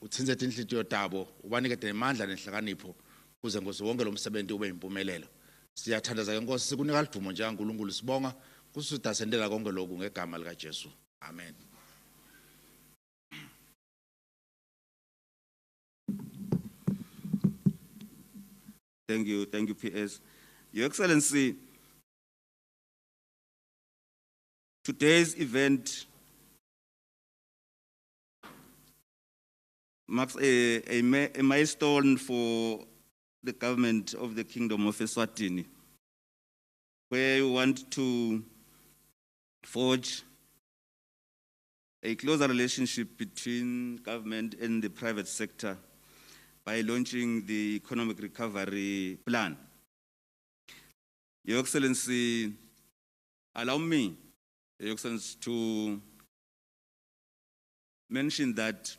uthinze inhlitiyo tabo ubanikete imandla nenhlakanipho kuze ngoze wonke lo msebenzi ube impumelelo. Siyathandaza ke Nkosi sikunika idumo nje kaNkulunkulu sibonga kusitha sendela konke lokhu ngegama lika Jesu. Amen. Thank you, PS. Your Excellency, today's event marks a milestone for the government of the Kingdom of Eswatini, where we want to forge a closer relationship between government and the private sector by launching the economic recovery plan. Your Excellency, allow me, Your Excellency, to mention that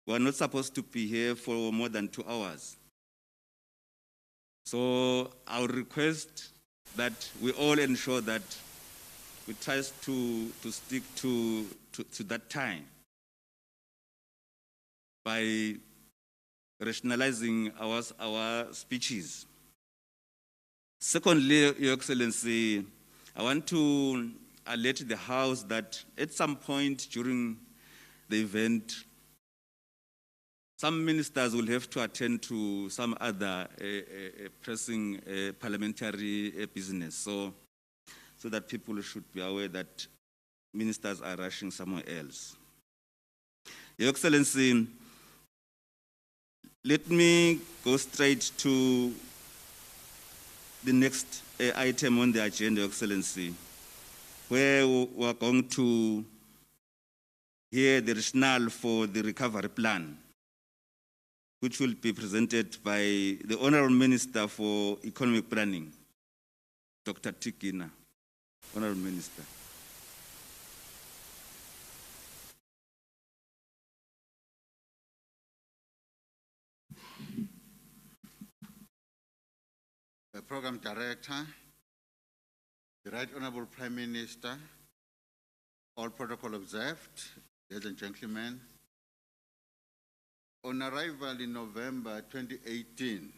we are not supposed to be here for more than 2 hours. So I would request that we all ensure that we try to stick to that time by rationalizing our speeches. Secondly, Your Excellency, I want to alert the House that at some point during the event, some ministers will have to attend to some other pressing parliamentary business, so that people should be aware that ministers are rushing somewhere else. Your Excellency, let me go straight to the next item on the agenda, Your Excellency, where we are going to hear the rationale for the recovery plan, which will be presented by the Honorable Minister for Economic Planning, Dr. Tikina. Honorable Minister. The Program Director, the Right Honorable Prime Minister, all protocol observed, ladies and gentlemen. On arrival in November 2018,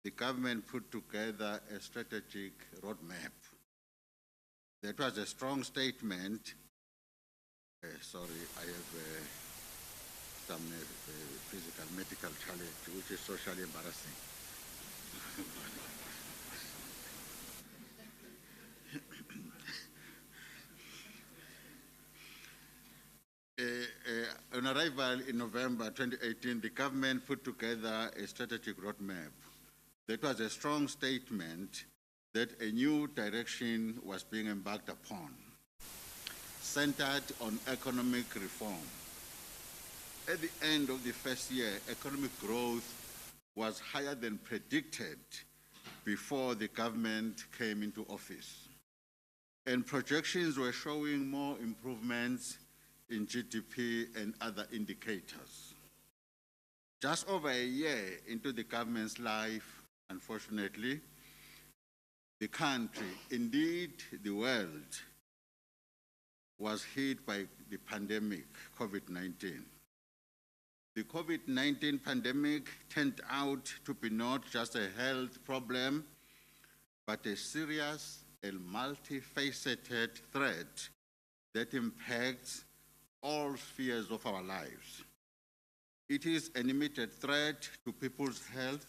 the government put together a strategic roadmap. That was a strong statement. Sorry, I have some physical medical challenge, which is socially embarrassing. On arrival in November 2018, the government put together a strategic roadmap. That was a strong statement that a new direction was being embarked upon, centered on economic reform. At the end of the first year, economic growth was higher than predicted before the government came into office. And projections were showing more improvements in GDP and other indicators. Just over a year into the government's life, unfortunately, the country, indeed the world, was hit by the pandemic, COVID-19. The COVID-19 pandemic turned out to be not just a health problem, but a serious and multifaceted threat that impacts all spheres of our lives. It is an immediate threat to people's health,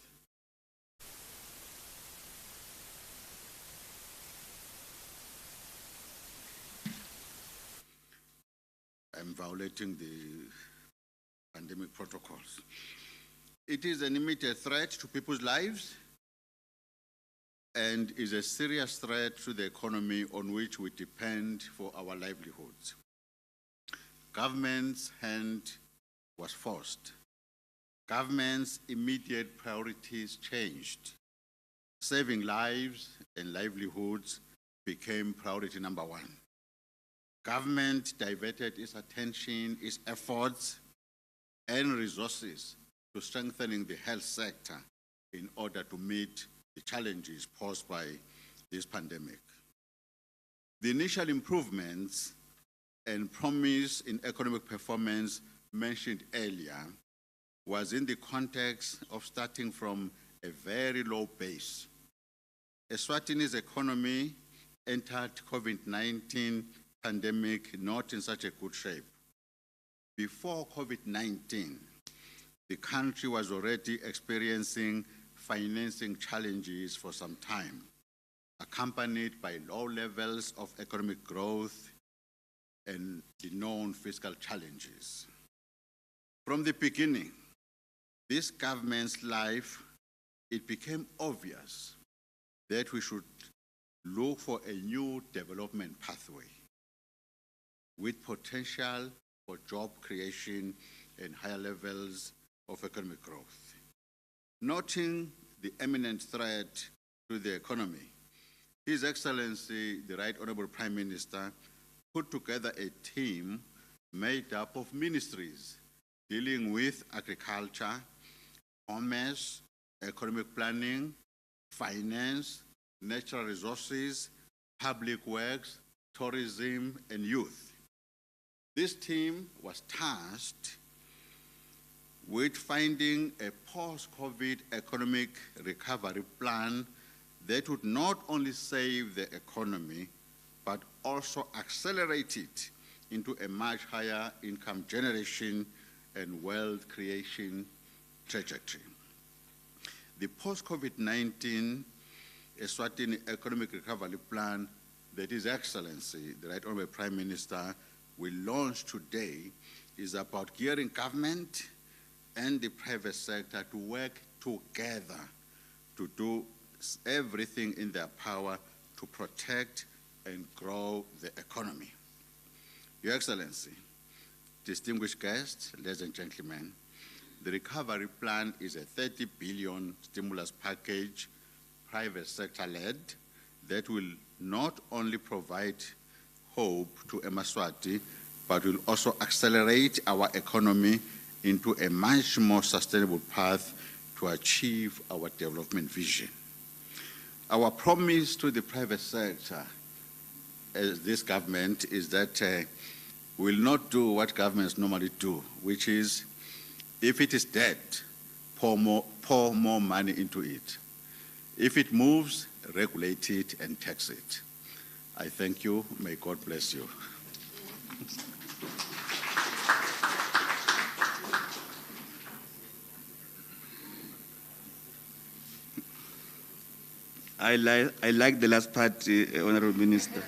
I'm violating the pandemic protocols. It is an immediate threat to people's lives and is a serious threat to the economy on which we depend for our livelihoods. Government's hand was forced. Government's immediate priorities changed. Saving lives and livelihoods became priority number one. Government diverted its attention, its efforts, and resources to strengthening the health sector in order to meet the challenges posed by this pandemic. The initial improvements and promise in economic performance mentioned earlier was in the context of starting from a very low base. Eswatini's economy entered COVID-19 pandemic not in such a good shape. Before COVID-19, the country was already experiencing financing challenges for some time, accompanied by low levels of economic growth and the known fiscal challenges. From the beginning, this government's life, it became obvious that we should look for a new development pathway with potential for job creation and higher levels of economic growth. Noting the imminent threat to the economy, His Excellency, the Right Honorable Prime Minister, put together a team made up of ministries dealing with agriculture, commerce, economic planning, finance, natural resources, public works, tourism, and youth. This team was tasked with finding a post-COVID economic recovery plan that would not only save the economy, but also accelerate it into a much higher income generation and wealth creation trajectory. The post-COVID-19 Eswatini Economic Recovery Plan that His Excellency, the Right Honorable Prime Minister, will launch today is about gearing government and the private sector to work together to do everything in their power to protect and grow the economy. Your Excellency, distinguished guests, ladies and gentlemen, the recovery plan is a 30 billion stimulus package, private sector led, that will not only provide hope to Eswatini, but will also accelerate our economy into a much more sustainable path to achieve our development vision. Our promise to the private sector as this government is that we will not do what governments normally do, which is, if it is dead, pour more money into it. If it moves, regulate it and tax it. I thank you. May God bless you. I like the last part, Honorable Minister.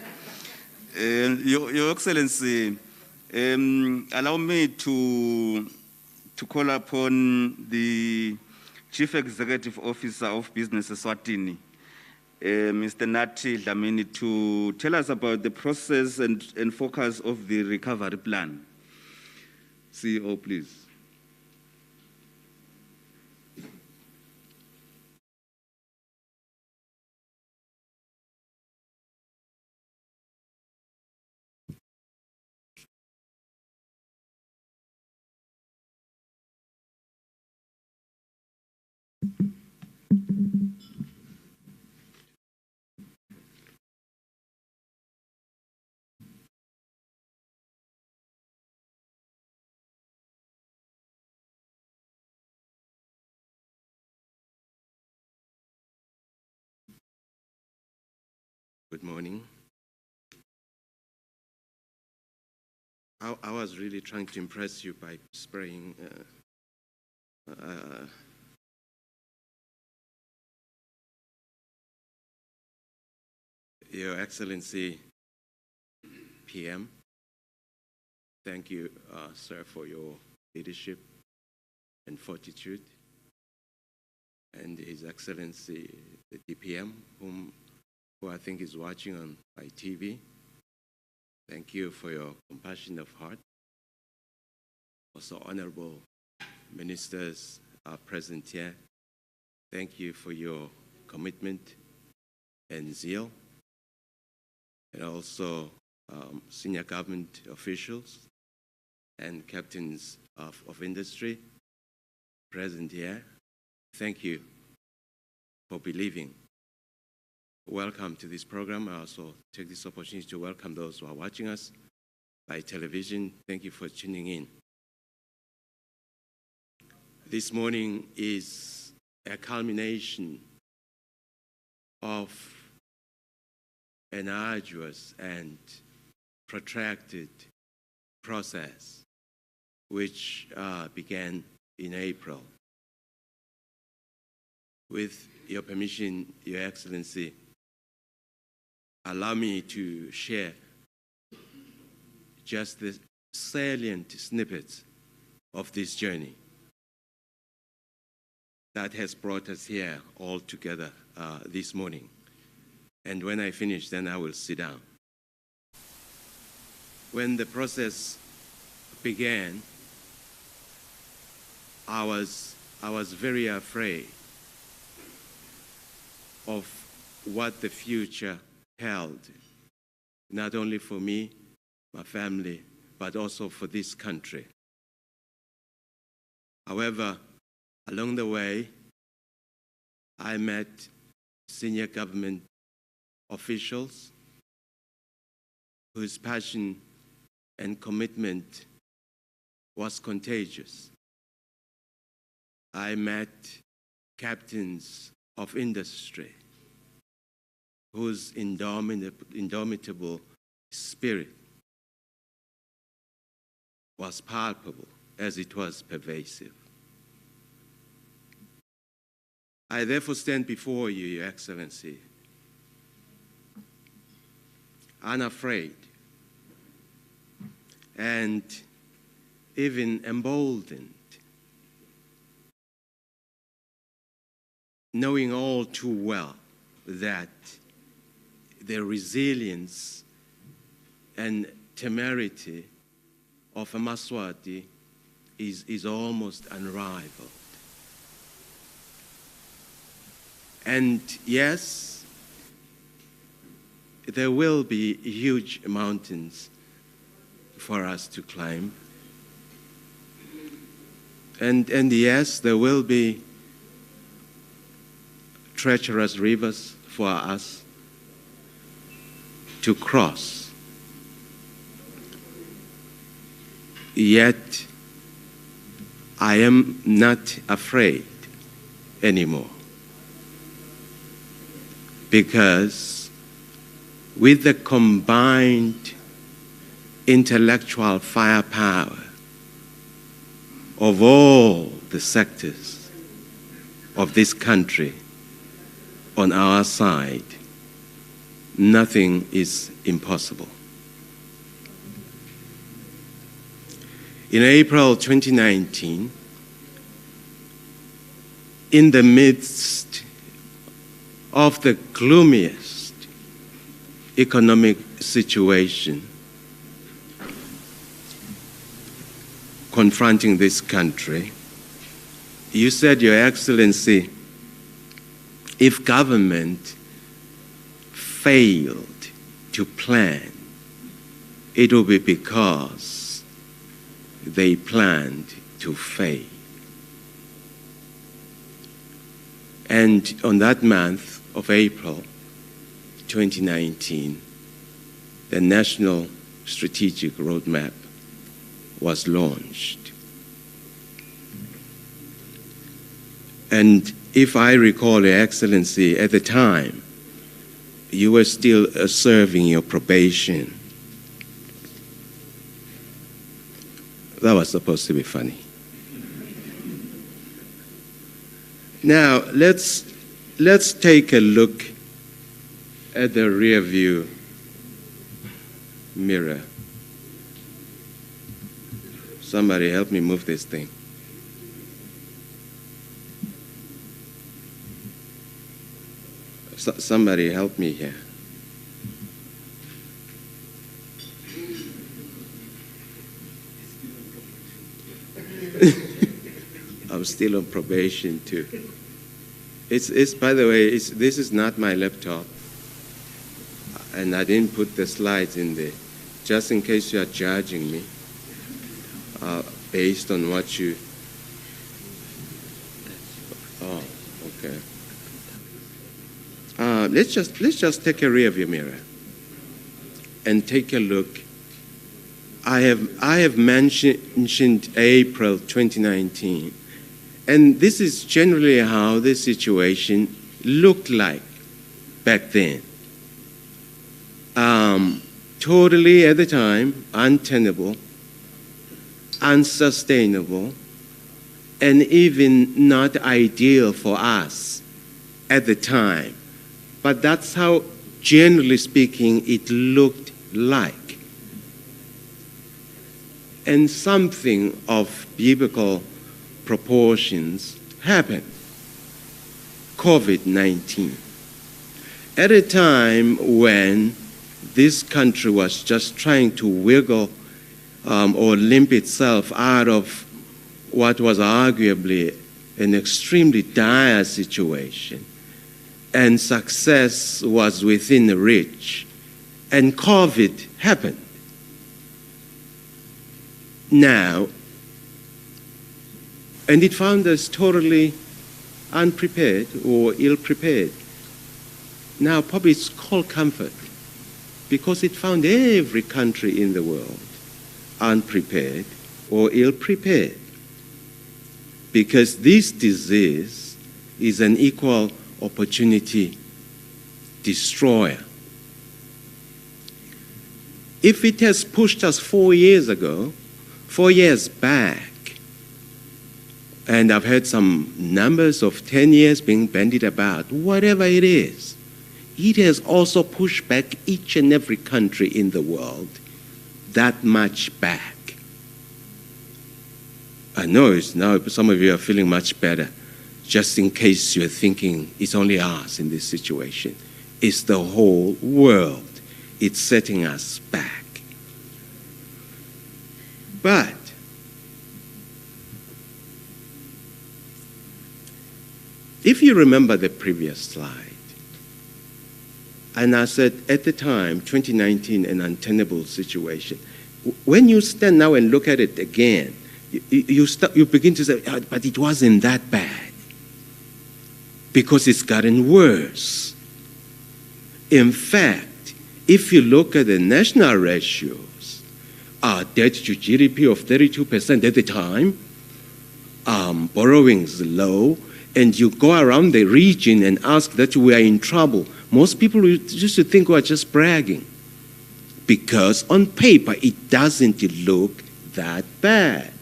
Your Excellency, allow me to call upon the Chief Executive Officer of Business Eswatini, Mr. Untitled Dlamini, to tell us about the process and focus of the recovery plan. CEO, please. Good morning. I was really trying to impress you by spraying Your Excellency, PM, thank you, sir, for your leadership and fortitude. And His Excellency, the DPM, who I think is watching on by TV. Thank you for your compassion of heart. Also, honorable ministers are present here. Thank you for your commitment and zeal. And also senior government officials and captains of industry present here. Thank you for believing. Welcome to this program. I also take this opportunity to welcome those who are watching us by television, thank you for tuning in. This morning is a culmination of an arduous and protracted process which began in April. With your permission, Your Excellency, allow me to share just the salient snippets of this journey that has brought us here all together this morning. And when I finish, then I will sit down. When the process began, I was very afraid of what the future held, not only for me, my family, but also for this country. However, along the way, I met senior government officials whose passion and commitment was contagious. I met captains of industry whose indomitable spirit was palpable as it was pervasive. I therefore stand before you, Your Excellency, unafraid and even emboldened, knowing all too well that the resilience and temerity of a Maswati is almost unrivaled. And yes, there will be huge mountains for us to climb. And yes, there will be treacherous rivers for us to cross. Yet, I am not afraid anymore, because with the combined intellectual firepower of all the sectors of this country on our side, nothing is impossible. In April 2019, in the midst of the gloomiest economic situation confronting this country, you said, Your Excellency, if government failed to plan, it will be because they planned to fail. And on that month of April 2019, the National Strategic Roadmap was launched. And if I recall, Your Excellency, at the time, you were still serving your probation. That was supposed to be funny. Now, let's take a look at the rear view mirror. Somebody help me move this thing. Somebody help me here. I'm still on probation too. It's by the way, this is not my laptop, and I didn't put the slides in there, just in case you are judging me based on what you. Oh, okay. Let's just take a rear view mirror and take a look I have mentioned April 2019, and this is generally how the situation looked like back then. Totally, at the time, untenable, unsustainable, and even not ideal for us at the time. But that's how, generally speaking, it looked like. And something of biblical proportions happened. COVID-19. At a time when this country was just trying to wiggle or limp itself out of what was arguably an extremely dire situation, and success was within reach, and COVID happened. Now, and it found us totally unprepared or ill-prepared. Now, probably it's called comfort, because it found every country in the world unprepared or ill-prepared. Because this disease is an equal opportunity destroyer. If it has pushed us 4 years back, and I've heard some numbers of 10 years being bandied about, whatever it is, it has also pushed back each and every country in the world that much back. I know it's now some of you are feeling much better, just in case you're thinking it's only us in this situation. It's the whole world. It's setting us back. But if you remember the previous slide, and I said at the time, 2019, an untenable situation. When you stand now and look at it again, you begin to say, oh, but it wasn't that bad, because it's gotten worse. In fact, if you look at the national ratios, our debt to GDP of 32% at the time, borrowing's low, and you go around the region and ask that we are in trouble, most people used to think we are just bragging, because on paper it doesn't look that bad.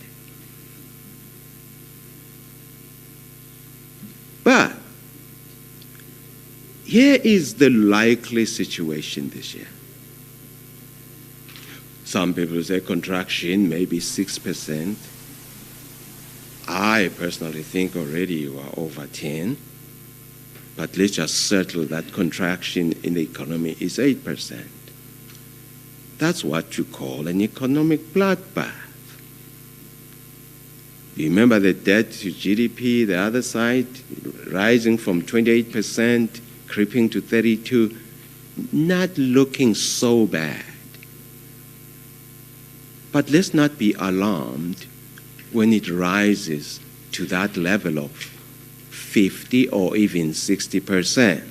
But here is the likely situation this year. Some people say contraction, maybe 6%. I personally think already you are over 10. But let's just settle that contraction in the economy is 8%. That's what you call an economic bloodbath. You remember the debt to GDP, the other side, rising from 28%, creeping to 32%, not looking so bad. But let's not be alarmed when it rises to that level of 50 or even 60%.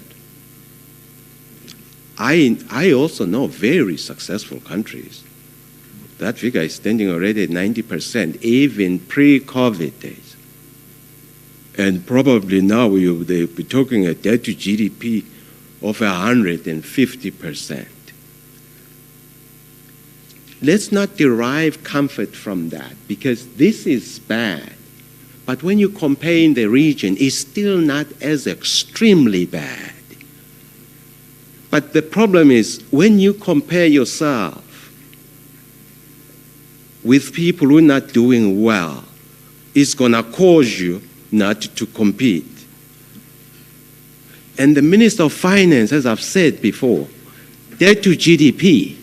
I also know very successful countries. That figure is standing already at 90%, even pre-COVID days. And probably now they'll be talking a debt to GDP of 150%. Let's not derive comfort from that, because this is bad. But when you compare in the region, it's still not as extremely bad. But the problem is, when you compare yourself with people who are not doing well, it's going to cause you not to compete. And the Minister of Finance, as I've said before, debt to GDP,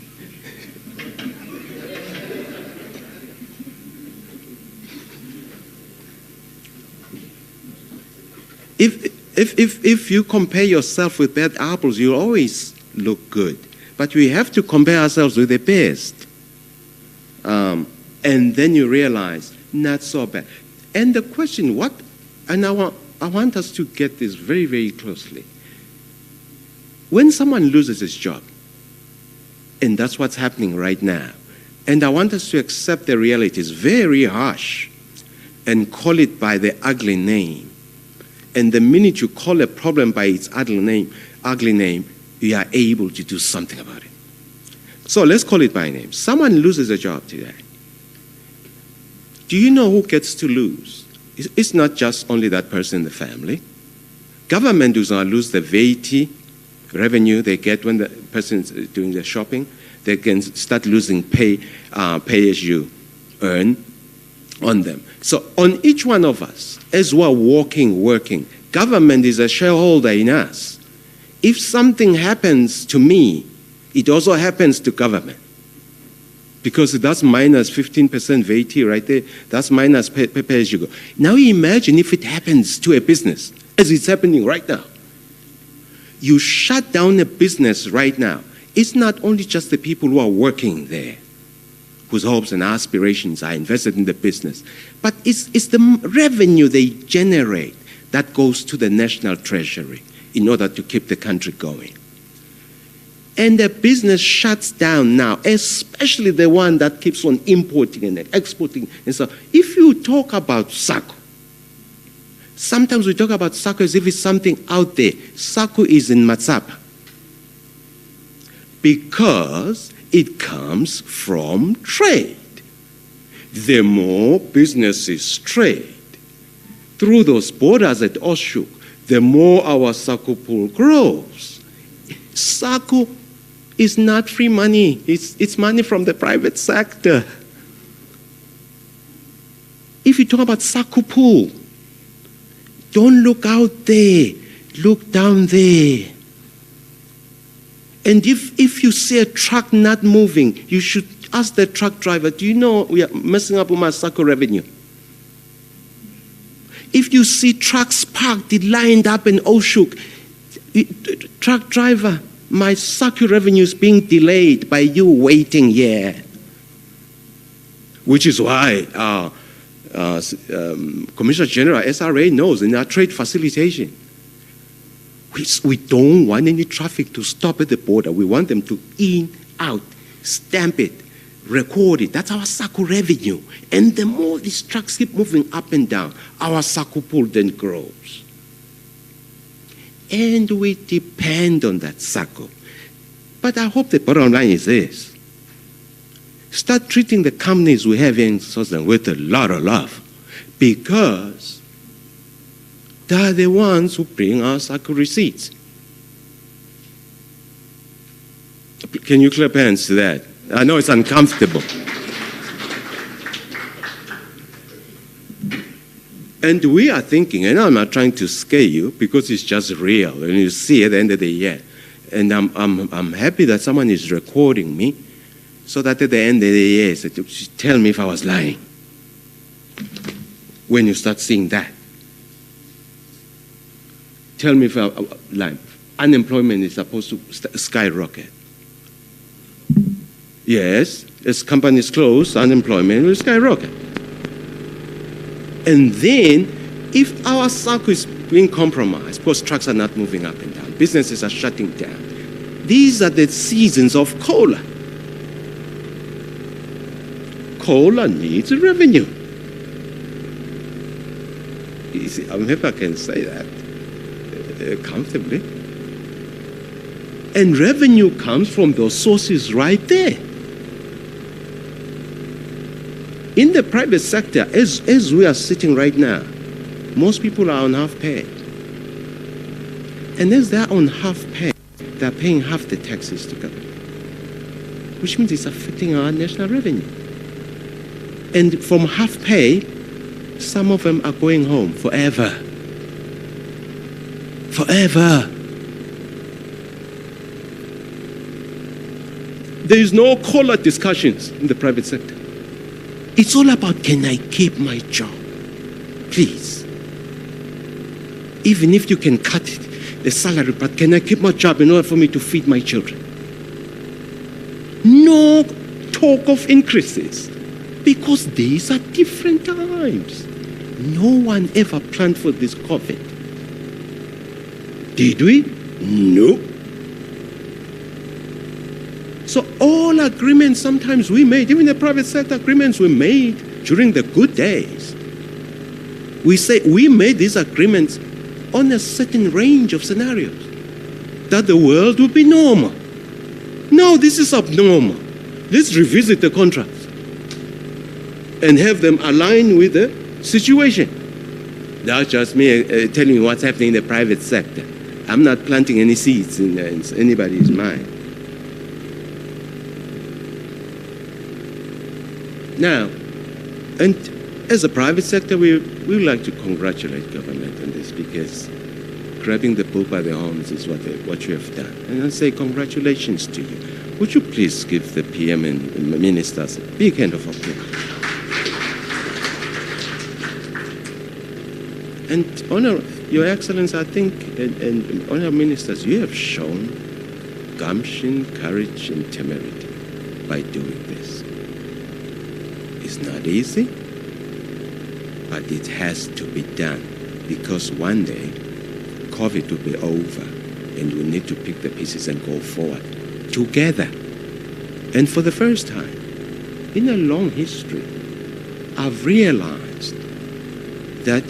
If you compare yourself with bad apples, you always look good. But we have to compare ourselves with the best. And then you realize, not so bad. And the question, I want us to get this very, very closely. When someone loses his job, and that's what's happening right now, And I want us to accept the reality. It's very harsh and call it by the ugly name. And the minute you call a problem by its ugly name, you are able to do something about it. So let's call it by name. Someone loses a job today. Do you know who gets to lose? It's not just only that person in the family. Government does not lose the VAT revenue they get when the person is doing the shopping. They can start losing pay as you earn on them. So on each one of us, as we're working, government is a shareholder in us. If something happens to me, it also happens to government. Because that's minus 15% VAT right there. That's minus pay as you go. Now imagine if it happens to a business, as it's happening right now. You shut down a business right now. It's not only just the people who are working there, whose hopes and aspirations are invested in the business, but it's the revenue they generate that goes to the national treasury in order to keep the country going. And the business shuts down now, especially the one that keeps on importing and exporting. And so if you talk about SACCO, sometimes we talk about SACCO as if it's something out there. SACCO is in Matsapa because it comes from trade. The more businesses trade through those borders at Oshuk, the more our SACCO pool grows. SACCO is not free money. It's money from the private sector. If you talk about SACCO pool, don't look out there. Look down there. And if you see a truck not moving, you should ask the truck driver, do you know we are messing up with my SACCO revenue? If you see trucks parked, lined up in Oshuk, truck driver, my SACCO revenue is being delayed by you waiting here. Which is why Commissioner General SRA knows in our trade facilitation, we don't want any traffic to stop at the border. We want them to in, out, stamp it, record it. That's our SACCO revenue. And the more these trucks keep moving up and down, our SACCO pool then grows. And we depend on that SACCO. But I hope the bottom line is this. Start treating the companies we have in Southern with a lot of love, because they are the ones who bring us SACCO receipts. Can you clap hands to that? I know it's uncomfortable. And we are thinking, and I'm not trying to scare you because it's just real, and you see at the end of the year. And I'm happy that someone is recording me, so that at the end of the year, tell me if I was lying. When you start seeing that, tell me if I was lying. Unemployment is supposed to skyrocket. Yes, as companies close, unemployment will skyrocket. And then, if our SACCO is being compromised, because trucks are not moving up and down, businesses are shutting down, these are the seasons of cola. Cola needs revenue. You see, I'm happy I can say that comfortably. And revenue comes from those sources right there. In the private sector, as we are sitting right now, most people are on half pay. And as they're on half pay, they're paying half the taxes to government, which means it's affecting our national revenue. And from half pay, some of them are going home forever. Forever. There is no COLA discussions in the private sector. It's all about, can I keep my job? Please. Even if you can cut the salary, but can I keep my job in order for me to feed my children? No talk of increases, because these are different times. No one ever planned for this COVID. Did we? No. So all agreements sometimes we made, even the private sector agreements we made during the good days. We say we made these agreements on a certain range of scenarios, that the world would be normal. No, this is abnormal. Let's revisit the contracts and have them align with the situation. That's just me telling you what's happening in the private sector. I'm not planting any seeds in anybody's mind. Now, and as a private sector, we would like to congratulate government on this, because grabbing the bull by the horns is what you have done. And I say congratulations to you. Would you please give the PM and ministers a big hand of applause? And Your Excellency, I think, and Honourable Ministers, you have shown gumption, courage, and temerity by doing this. It's not easy, but it has to be done, because one day COVID will be over and we need to pick the pieces and go forward together. And for the first time in a long history, I've realized that,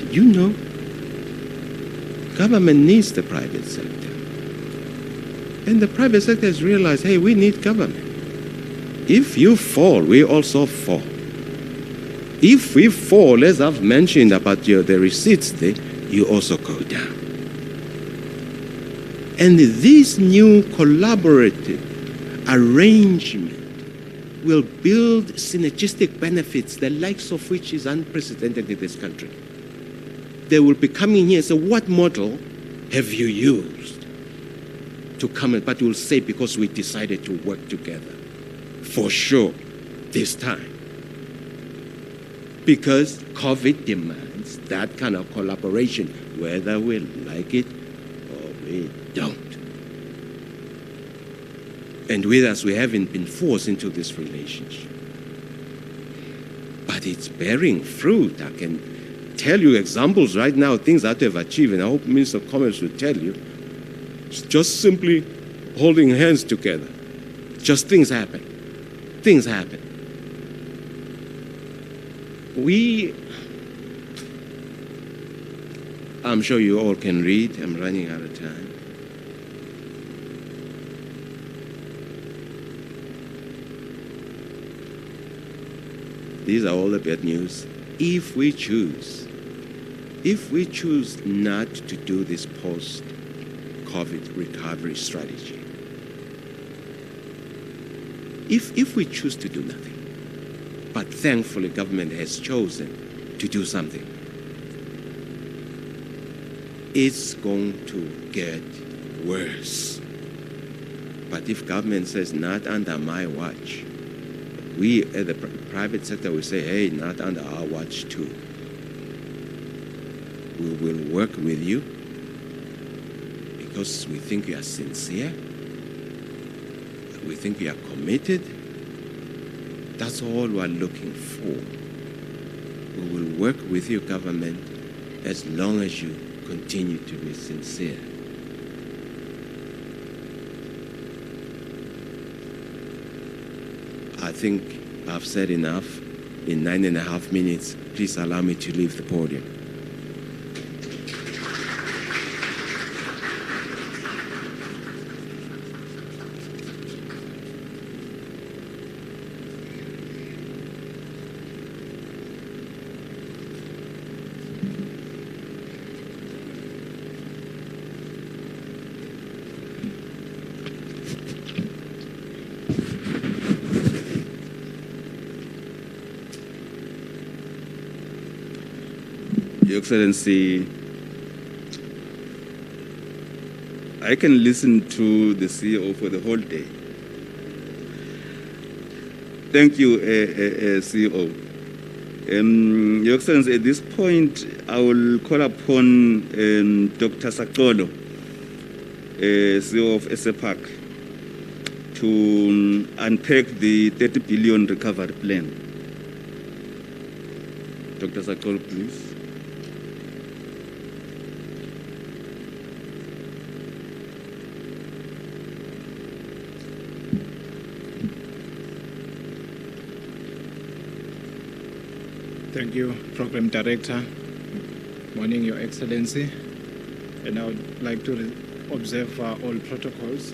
government needs the private sector. And the private sector has realized, hey, we need government. If you fall, we also fall. If we fall, as I've mentioned about the receipts there, you also go down. And this new collaborative arrangement will build synergistic benefits, the likes of which is unprecedented in this country. They will be coming here and say, what model have you used to come in? But we'll say, because we decided to work together. For sure, this time. Because COVID demands that kind of collaboration, whether we like it or we don't. And with us, we haven't been forced into this relationship. But it's bearing fruit. I can tell you examples right now, things that we have achieved, and I hope Minister of Commerce will tell you. It's just simply holding hands together. Just things happen. Things happen. I'm sure you all can read. I'm running out of time. These are all the bad news. If we choose not to do this post-COVID recovery strategy, if we choose to do nothing, but thankfully government has chosen to do something, it's going to get worse. But if government says, not under my watch, we at the private sector will say, hey, not under our watch too. We will work with you because we think you are sincere. We think you are committed. That's all we are looking for. We will work with you, government, as long as you continue to be sincere. I think I've said enough. In 9.5 minutes, please allow me to leave the podium. Your Excellency, I can listen to the CEO for the whole day. Thank you, CEO. Your Excellency, at this point, I will call upon Dr. Sakolo, CEO of SAPAC, to unpack the 30 billion recovery plan. Dr. Sakolo, please. Thank you, Program Director. Morning, Your Excellency. And I would like to observe all protocols.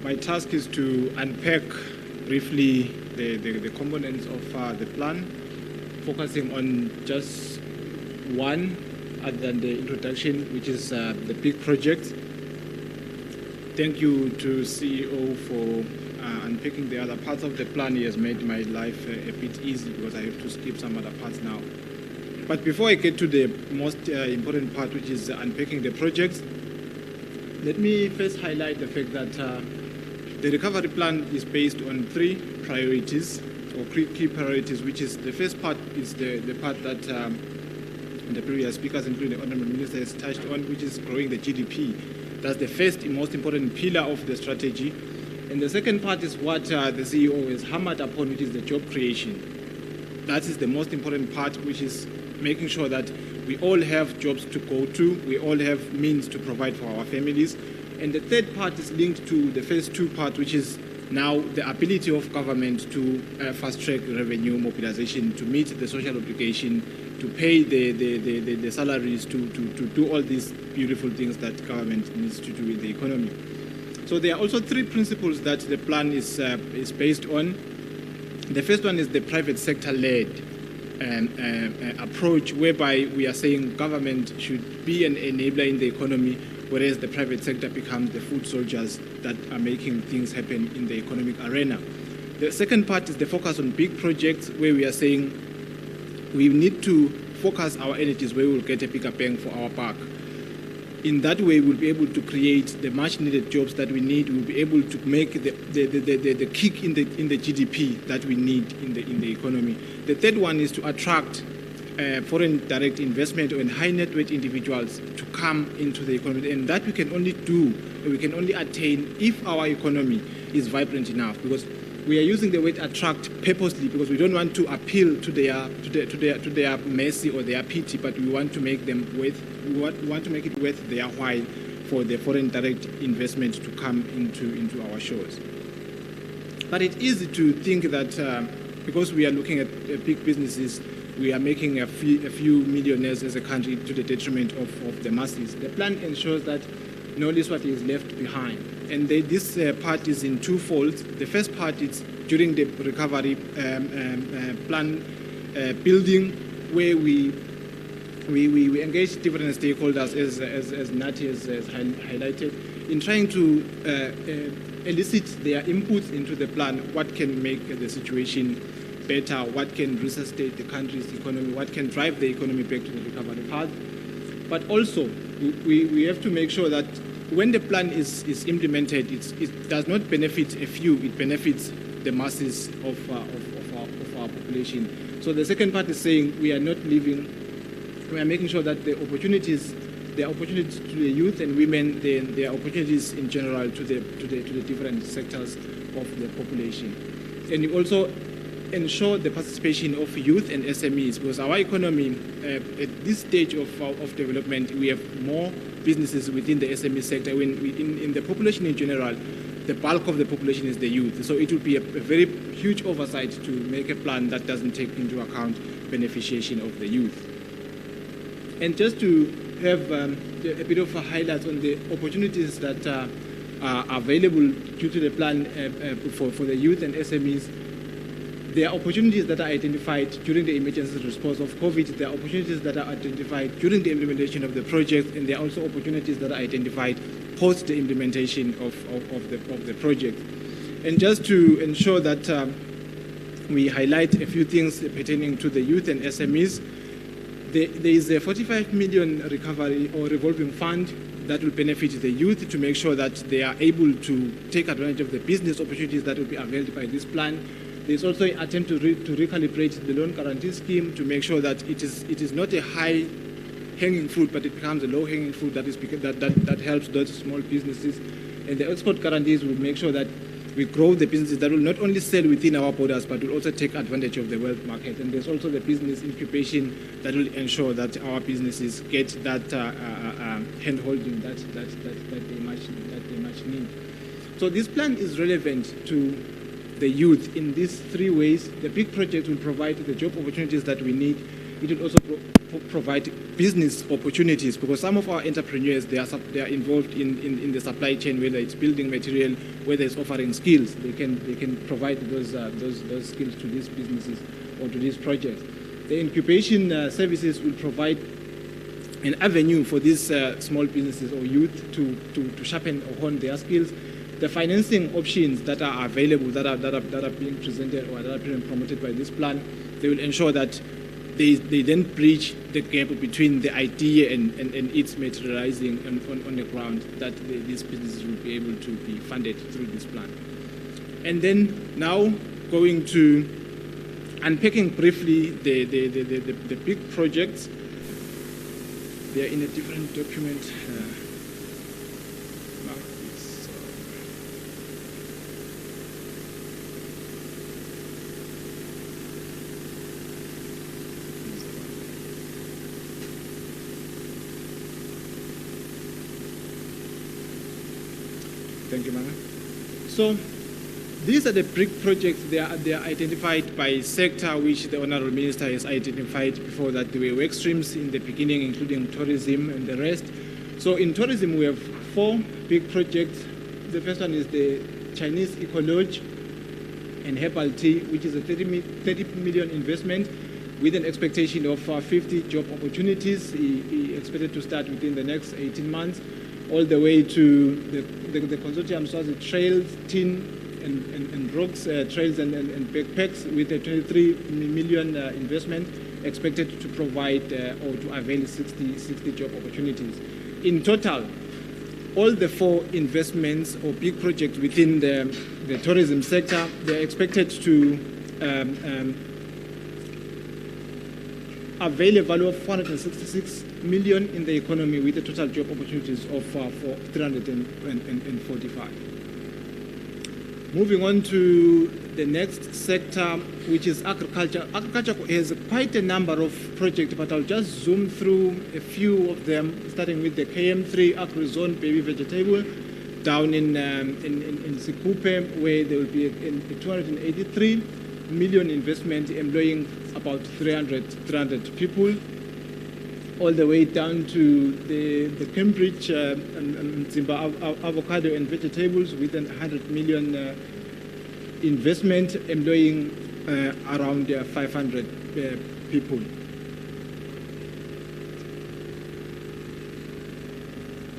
My task is to unpack briefly the components of the plan, focusing on just one other than the introduction, which is the big project. Thank you to CEO for unpicking the other parts of the plan. He has made my life a bit easy because I have to skip some other parts now. But before I get to the most important part, which is unpacking the projects, let me first highlight the fact that the recovery plan is based on three priorities, or key priorities, which is the first part is the part that the previous speakers, including the Honourable Minister, has touched on, which is growing the GDP. That's the first and most important pillar of the strategy. And the second part is what the CEO has hammered upon, which is the job creation. That is the most important part, which is making sure that we all have jobs to go to, we all have means to provide for our families. And the third part is linked to the first two parts, which is now the ability of government to fast-track revenue mobilization, to meet the social obligation, to pay the salaries, to do all these beautiful things that government needs to do in the economy. So there are also three principles that the plan is based on. The first one is the private sector-led approach, whereby we are saying government should be an enabler in the economy, whereas the private sector becomes the foot soldiers that are making things happen in the economic arena. The second part is the focus on big projects, where we are saying we need to focus our energies where we will get a bigger bang for our buck. In that way, we'll be able to create the much-needed jobs that we need. We'll be able to make the kick in the GDP that we need in the economy. The third one is to attract foreign direct investment and high net worth individuals to come into the economy, and that we can only do, we can only attain if our economy is vibrant enough. Because we are using the word attract purposely, because we don't want to appeal to their mercy or their pity, but we want to make them we want to make it worth their while for the foreign direct investment to come into our shores. But it's easy to think that because we are looking at big businesses, we are making a few millionaires as a country to the detriment of the masses. The plan ensures that no Eswatini is left behind. And this part is in two folds. The first part is during the recovery plan building, where we engage different stakeholders, as Nati has highlighted, in trying to elicit their inputs into the plan. What can make the situation better? What can resuscitate the country's economy? What can drive the economy back to the recovery path? But also, we have to make sure that when the plan is implemented, it does not benefit a few, it benefits the masses of our population. So the second part is saying we are making sure that the opportunities to the youth and women, there are opportunities in general to the different sectors of the population. And you also ensure the participation of youth and SMEs, because our economy, at this stage of development, we have more businesses within the SME sector. In the population in general, the bulk of the population is the youth. So it will be a very huge oversight to make a plan that doesn't take into account beneficiation of the youth. And just to have a bit of a highlight on the opportunities that are available due to the plan for the youth and SMEs. There are opportunities that are identified during the emergency response of COVID. There are opportunities that are identified during the implementation of the project, and there are also opportunities that are identified post the implementation of the project. And just to ensure that we highlight a few things pertaining to the youth and SMEs, there is a 45 million recovery or revolving fund that will benefit the youth to make sure that they are able to take advantage of the business opportunities that will be availed by this plan. There's also an attempt to recalibrate the loan guarantee scheme to make sure that it is not a high-hanging fruit, but it becomes a low-hanging fruit that helps those small businesses. And the export guarantees will make sure that we grow the businesses that will not only sell within our borders, but will also take advantage of the wealth market. And there's also the business incubation that will ensure that our businesses get that hand-holding that they much need. So this plan is relevant to the youth in these three ways. The big project will provide the job opportunities that we need. It will also provide business opportunities, because some of our entrepreneurs, they are involved in the supply chain, whether it's building material, whether it's offering skills. They can provide those skills to these businesses or to these projects. The incubation services will provide an avenue for these small businesses or youth to sharpen or hone their skills. The financing options that are available, that are being presented or that are being promoted by this plan, they will ensure that they then bridge the gap between the idea and its materializing on the ground, that these businesses will be able to be funded through this plan. And then now going to unpacking briefly the big projects. They are in a different document. Thank you, Manga. So these are the BRIC projects. They are identified by sector, which the Honourable Minister has identified before that. There were work streams in the beginning, including tourism and the rest. So in tourism, we have 4 big projects. The first one is the Chinese Eco Lodge and Herbal Tea, which is a 30 million investment with an expectation of 50 job opportunities. He expected to start within the next 18 months, all the way to the consortium Swazi Trails, Tin and Rocks, Trails and Backpacks, with a 23 million investment expected to provide or to avail 60 job opportunities. In total, all the 4 investments or big projects within the tourism sector, they're expected to avail a value of 466 million in the economy, with the total job opportunities of 345. Moving on to the next sector, which is agriculture. Agriculture has quite a number of projects, but I'll just zoom through a few of them, starting with the KM3 Agri-Zone Baby Vegetable down in Sikupe, where there will be a 283 million investment employing about 300 people, all the way down to the Cambridge Zimba avocado and vegetables with a 100 million investment employing around 500 people.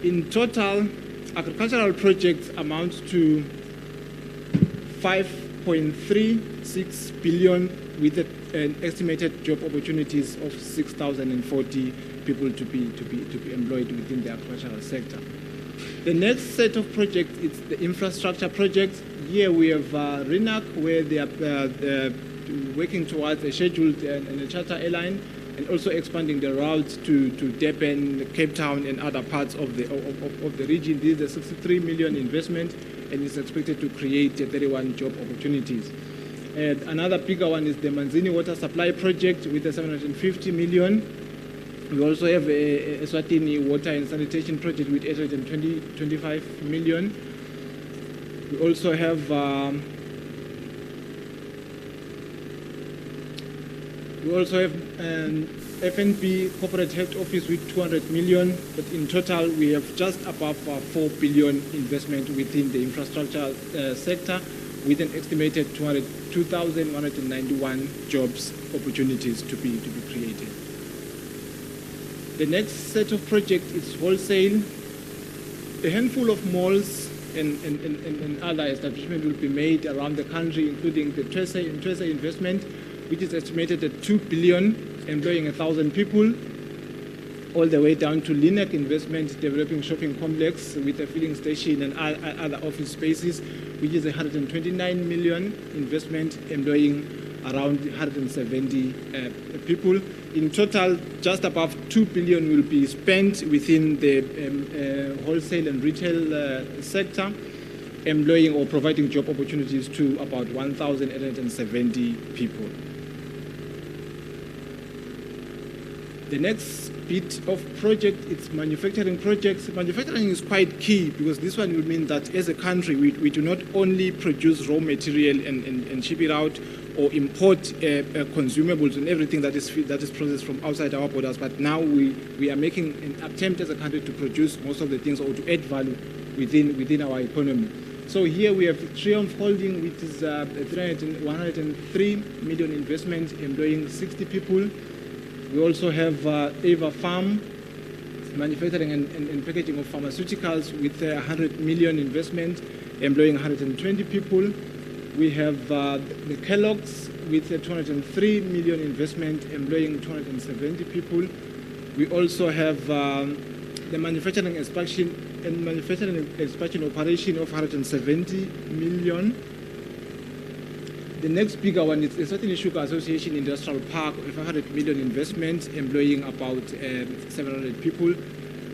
In total, agricultural projects amount to 5.36 billion, with an estimated job opportunities of 6,040 people to be employed within the agricultural sector. The next set of projects is the infrastructure projects. Here we have RINAC, where they are working towards a scheduled and a charter airline, and also expanding the routes to Durban, Cape Town, and other parts of the region. This is a 63 million investment, and is expected to create 31 job opportunities. And another bigger one is the Manzini Water Supply Project with a 750 million. We also have a Eswatini Water and Sanitation Project with 825 million. We also have FNB Corporate Health Office with 200 million, but in total we have just above 4 billion investment within the infrastructure sector, with an estimated 2,191 jobs opportunities to be created. The next set of projects is wholesale. A handful of malls and other establishments will be made around the country, including the Tresa investment, which is estimated at 2 billion, employing 1,000 people, all the way down to Linek investment, developing shopping complex with a filling station and other office spaces, which is 129 million investment, employing around 170 people. In total, just above 2 billion will be spent within the wholesale and retail sector, employing or providing job opportunities to about 1,870 people. The next bit of project, it's manufacturing projects. Manufacturing is quite key because this one will mean that as a country, we do not only produce raw material and ship it out or import consumables and everything that is processed from outside our borders, but now we are making an attempt as a country to produce most of the things or to add value within our economy. So here we have Triumph Holding, which is 103 million investment, employing 60 people. We also have Ava Farm, manufacturing and packaging of pharmaceuticals with 100 million investment, employing 120 people. We have the Kellogg's with 203 million investment, employing 270 people. We also have the manufacturing expansion operation of 170 million. The next bigger one is Eswatini Sugar Association Industrial Park with 500 million investment, employing about 700 people.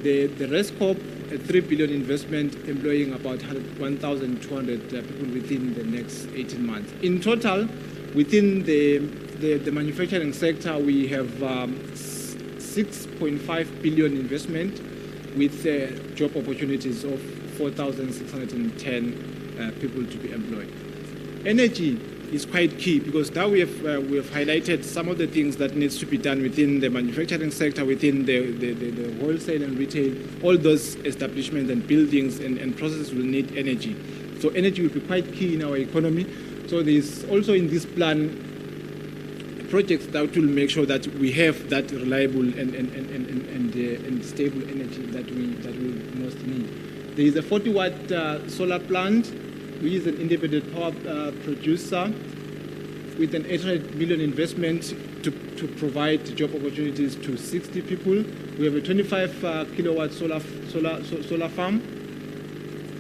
The Rescorp, a 3 billion investment, employing about 1,200 people within the next 18 months. In total, within the manufacturing sector, we have 6.5 billion investment with job opportunities of 4,610 people to be employed. Energy is quite key because now we have highlighted some of the things that needs to be done within the manufacturing sector, within the wholesale and retail. All those establishments and buildings and processes will need energy. So energy will be quite key in our economy. So there's also in this plan projects that will make sure that we have that reliable and stable energy that we most need. There is a 40-watt solar plant. We is an independent power producer with an 800 million investment to provide job opportunities to 60 people. We have a 25 kilowatt solar farm,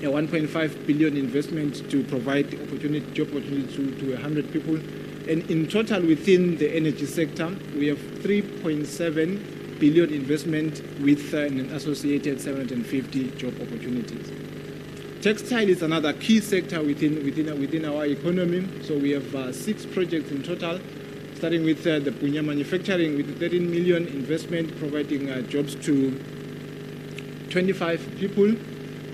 a 1.5 billion investment to provide job opportunities to 100 people. And in total, within the energy sector, we have 3.7 billion investment with an associated 750 job opportunities. Textile is another key sector within our economy. So we have 6 projects in total, starting with the Punya manufacturing with 13 million investment, providing jobs to 25 people.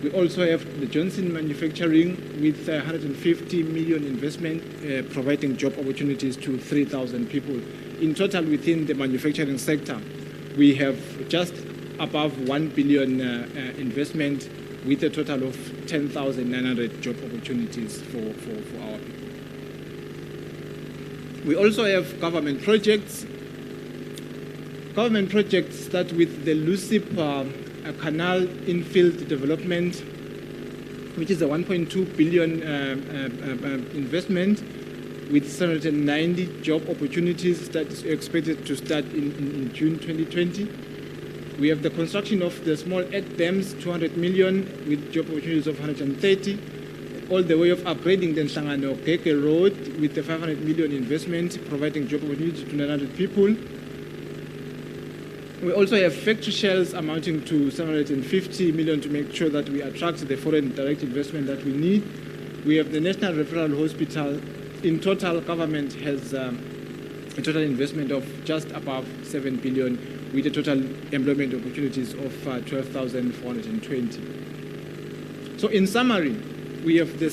We also have the Johnson manufacturing with 150 million investment, providing job opportunities to 3,000 people. In total, within the manufacturing sector, we have just above 1 billion investment with a total of 10,900 job opportunities for our people. We also have government projects. Government projects start with the Lusip Canal infield development, which is a 1.2 billion investment with 790 job opportunities that is expected to start in June 2020. We have the construction of the small earth dams, 200 million with job opportunities of 130, all the way of upgrading the Nhlangano Keke Road with the 500 million investment, providing job opportunities to 900 people. We also have factory shells amounting to 750 million to make sure that we attract the foreign direct investment that we need. We have the National Referral Hospital. In total, government has a total investment of just above 7 billion with a total employment opportunities of 12,420. So in summary, we have the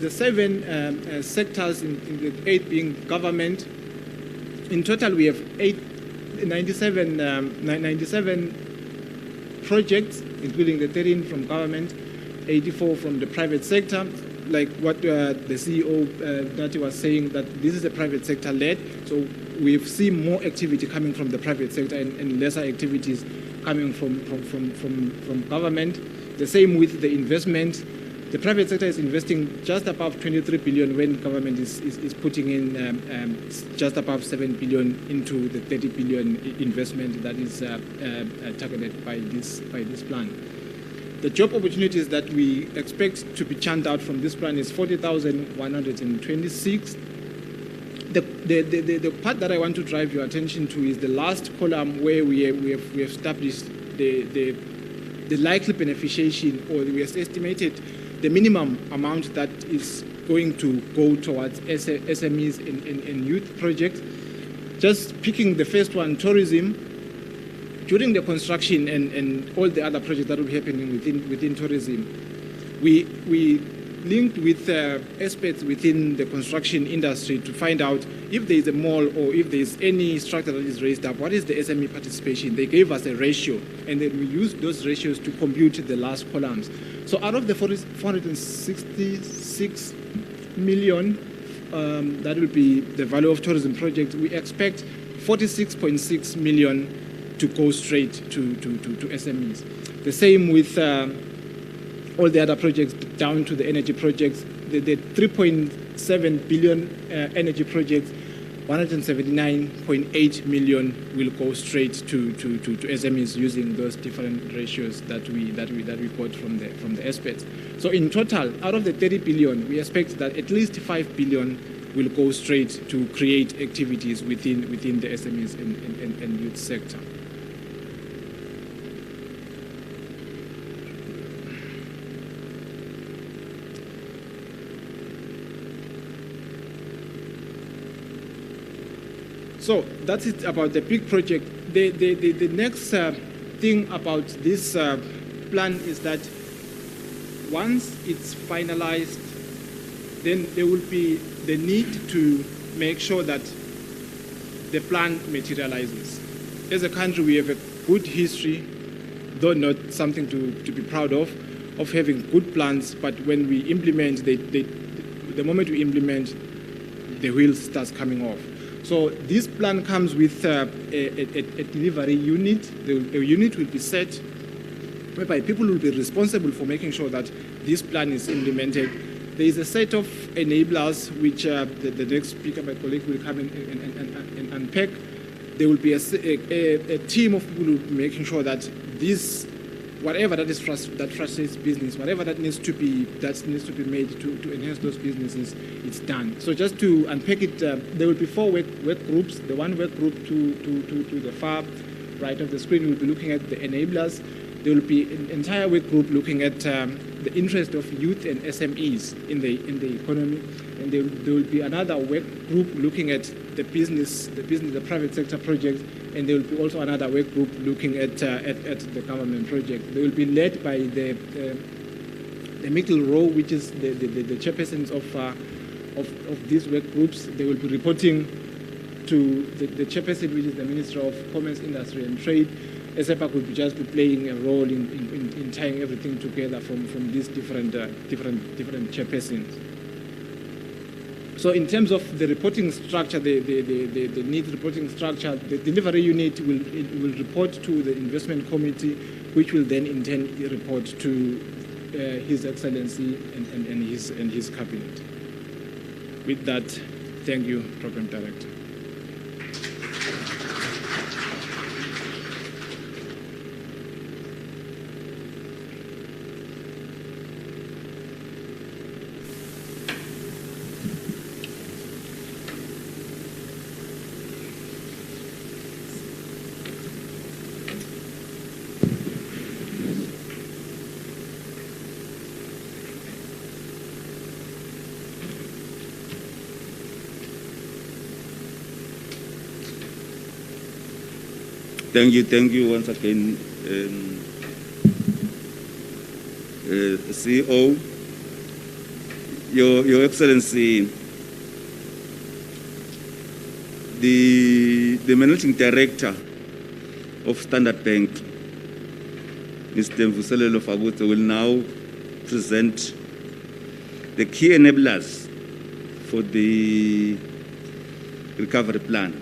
7 sectors in the 8 being government. In total, we have 97 projects, including the 13 from government, 84 from the private sector. Like what the CEO Nati was saying, that this is a private sector led, so we've seen more activity coming from the private sector and lesser activities coming from government. The same with the investment. The private sector is investing just above 23 billion when government is putting in just above 7 billion into the 30 billion investment that is targeted by this plan. The job opportunities that we expect to be churned out from this plan is 40,126. The part that I want to drive your attention to is the last column where we have established the likely beneficiation, or we have estimated the minimum amount that is going to go towards SMEs and youth projects. Just picking the first one, tourism. during the construction and all the other projects that will be happening within tourism, we linked with experts within the construction industry to find out if there is a mall or if there is any structure that is raised up, what is the SME participation? They gave us a ratio, and then we used those ratios to compute the last columns. So out of the 466 million, that will be the value of tourism projects, we expect 46.6 million to go straight to SMEs. The same with all the other projects down to the energy projects. The 3.7 billion energy projects, 179.8 million will go straight to SMEs using those different ratios that we got from the experts. So in total, out of the 30 billion, we expect that at least 5 billion will go straight to create activities within the SMEs and youth sector. So that's it about the big project. The next thing about this plan is that once it's finalized, then there will be the need to make sure that the plan materializes. As a country, we have a good history, though not something to be proud of having good plans, but when we implement, the moment we implement, the wheels starts coming off. So this plan comes with a delivery unit. A unit will be set whereby people will be responsible for making sure that this plan is implemented. There is a set of enablers which the next speaker, my colleague, will come in and unpack. There will be a team of people who will be making sure that this, whatever that frustrates business, whatever that needs to be made to enhance those businesses, it's done. So just to unpack it, there will be 4 work groups. The one work group to the far right of the screen will be looking at the enablers. There will be an entire work group looking at the interest of youth and SMEs in the economy, and there will be another work group looking at the private sector projects, and there will be also another work group looking at the government project. They will be led by the middle row, which is the chairpersons of these work groups. They will be reporting to the chairperson, which is the Minister of Commerce, Industry and Trade. SEPAC will just be playing a role in tying everything together from these different chairpersons. So in terms of the reporting structure, the need reporting structure, the delivery unit will report to the investment committee, which will then in turn report to His Excellency and his cabinet. With that, thank you, Program Director. Thank you once again, CEO. Your Excellency, the Managing Director of Standard Bank, Mr. Mvuselelo Fabutse, will now present the key enablers for the recovery plan.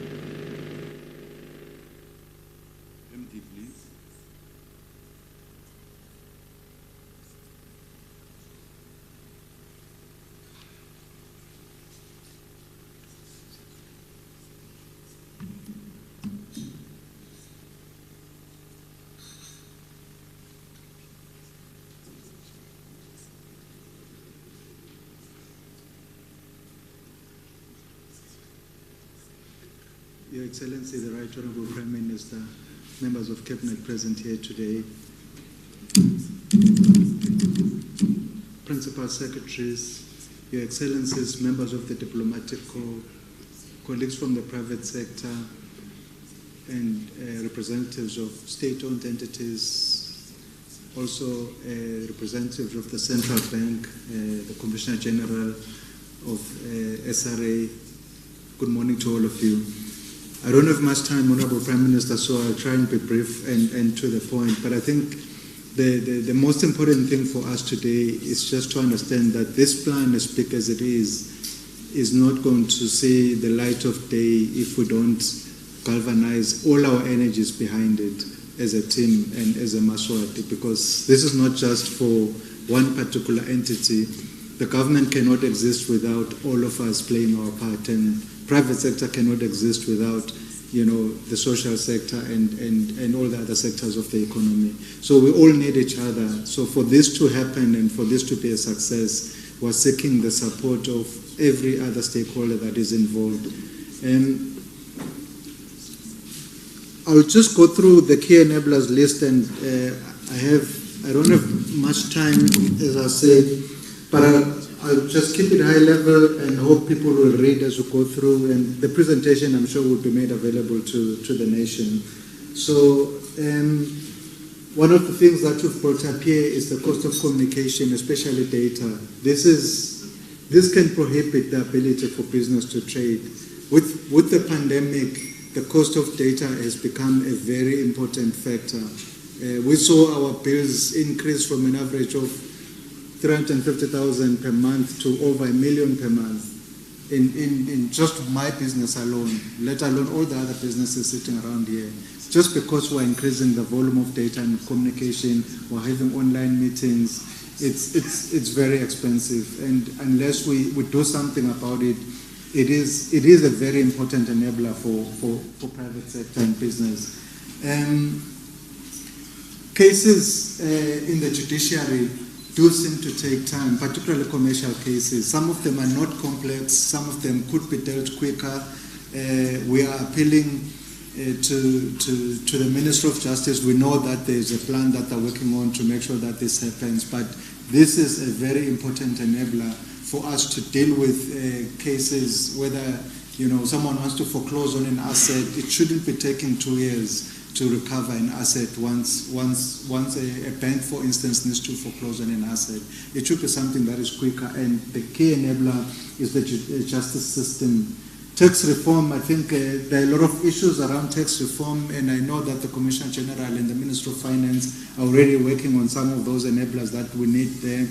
Your Excellency, the Right Honourable Prime Minister, members of Cabinet present here today, Principal Secretaries, Your Excellencies, members of the Diplomatic Corps, colleagues from the private sector, and representatives of state-owned entities, also representatives of the Central Bank, the Commissioner General of SRA. Good morning to all of you. I don't have much time, Honorable Prime Minister, so I'll try and be brief and to the point. But I think the most important thing for us today is just to understand that this plan, as big as it is not going to see the light of day if we don't galvanize all our energies behind it as a team and as a Maswati, because this is not just for one particular entity. The government cannot exist without all of us playing our part, and private sector cannot exist without, the social sector and all the other sectors of the economy. So we all need each other. So for this to happen and for this to be a success, we're seeking the support of every other stakeholder that is involved. And I'll just go through the key enablers list, and I don't have much time, as I said, but I'll just keep it high level and hope people will read as we go through, and the presentation I'm sure will be made available to the nation. So one of the things that you've brought up here is the cost of communication, especially data. This can prohibit the ability for business to trade. With the pandemic, the cost of data has become a very important factor. We saw our bills increase from an average of 350,000 per month to over 1 million per month in just my business alone, let alone all the other businesses sitting around here. Just because we're increasing the volume of data and communication, we're having online meetings, it's very expensive. And unless we do something about it, it is a very important enabler for private sector and business. Cases in the judiciary do seem to take time, particularly commercial cases. Some of them are not complex, some of them could be dealt quicker. We are appealing to the Minister of Justice. We know that there is a plan that they're working on to make sure that this happens, but this is a very important enabler for us to deal with cases, whether someone wants to foreclose on an asset. It shouldn't be taking 2 years to recover an asset once a bank, for instance, needs to foreclose on an asset. It should be something that is quicker, and the key enabler is the justice system. Tax reform, I think there are a lot of issues around tax reform, and I know that the Commissioner General and the Minister of Finance are already working on some of those enablers that we need there.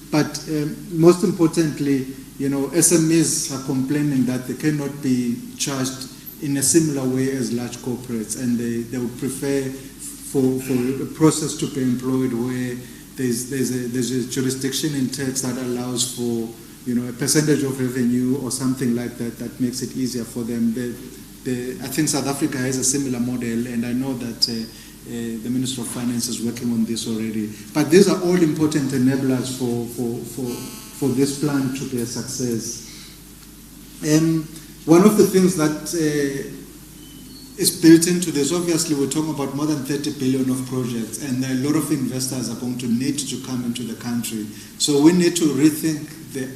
But most importantly, SMEs are complaining that they cannot be charged in a similar way as large corporates, and they would prefer for a process to be employed where there's a jurisdiction in tax that allows for a percentage of revenue or something like that makes it easier for them. I think South Africa has a similar model, and I know that the Minister of Finance is working on this already. But these are all important enablers for this plan to be a success. One of the things that is built into this, obviously we're talking about more than 30 billion of projects, and a lot of investors are going to need to come into the country. So we need to rethink the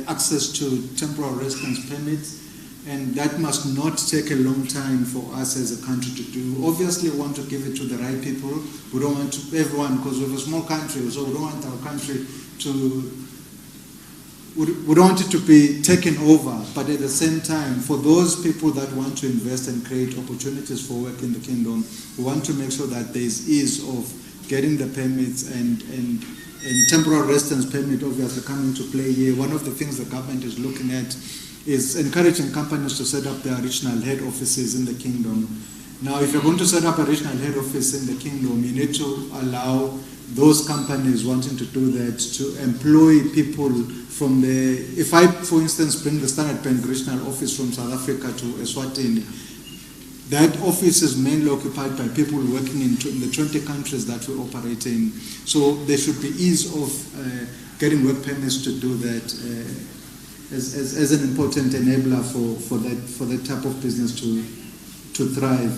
access to temporary residence permits, and that must not take a long time for us as a country to do. Obviously we want to give it to the right people. We don't want everyone, because we're a small country, so we don't want our country to we don't want it to be taken over, but at the same time, for those people that want to invest and create opportunities for work in the kingdom, we want to make sure that there is ease of getting the permits and temporary residence permit obviously coming to play here. One of the things the government is looking at is encouraging companies to set up their regional head offices in the kingdom. Now, if you're going to set up a regional head office in the kingdom, you need to allow those companies wanting to do that to employ people from the, if I, for instance, bring the Standard Bank regional office from South Africa to Eswatini, that office is mainly occupied by people working in the 20 countries that we operate in. So there should be ease of getting work permits to do that as an important enabler for that type of business to thrive.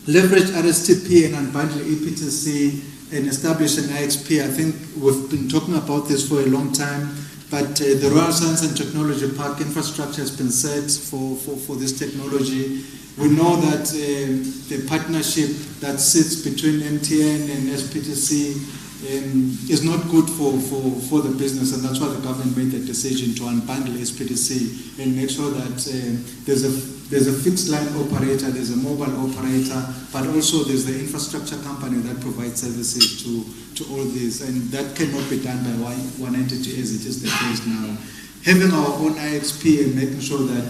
Leverage RSTP and unbundle EPTC and establish an IXP. I think we've been talking about this for a long time. But the Royal Science and Technology Park infrastructure has been set for this technology. We know that the partnership that sits between MTN and SPTC is not good for the business, and that's why the government made the decision to unbundle SPTC and make sure that there's a fixed line operator, there's a mobile operator, but also there's the infrastructure company that provides services to all these, and that cannot be done by one entity as it is the case now. Having our own IXP and making sure that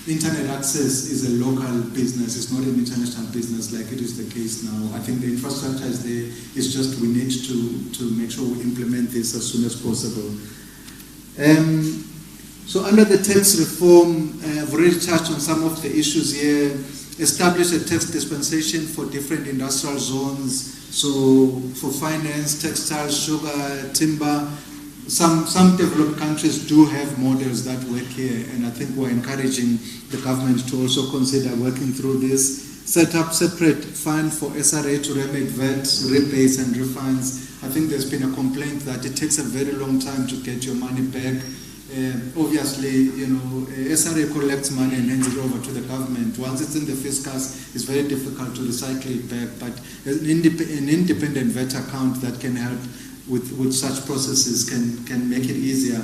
internet access is a local business, it's not an international business like it is the case now. I think the infrastructure is there, it's just we need to make sure we implement this as soon as possible. So under the tax reform, I've already touched on some of the issues here. Establish a tax dispensation for different industrial zones. So for finance, textiles, sugar, timber, some developed countries do have models that work here, and I think we're encouraging the government to also consider working through this. Set up separate fund for SRA to remit VAT, rebates and refunds. I think there's been a complaint that it takes a very long time to get your money back. Obviously, SRA collects money and hands it over to the government. Once it's in the fiscus, it's very difficult to recycle it back, but an independent VAT account that can help with such processes can make it easier.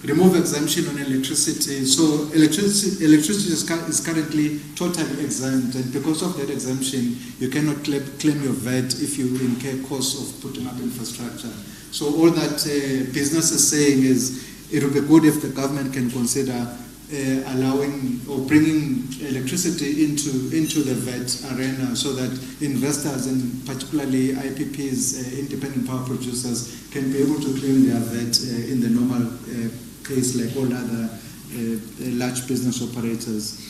Remove exemption on electricity. So electricity is currently totally exempt, and because of that exemption, you cannot claim your VAT if you incur costs of putting up infrastructure. So all that business is saying is it would be good if the government can consider allowing or bringing electricity into the VAT arena so that investors and particularly IPPs, independent power producers, can be able to claim their VAT in the normal case like all other large business operators.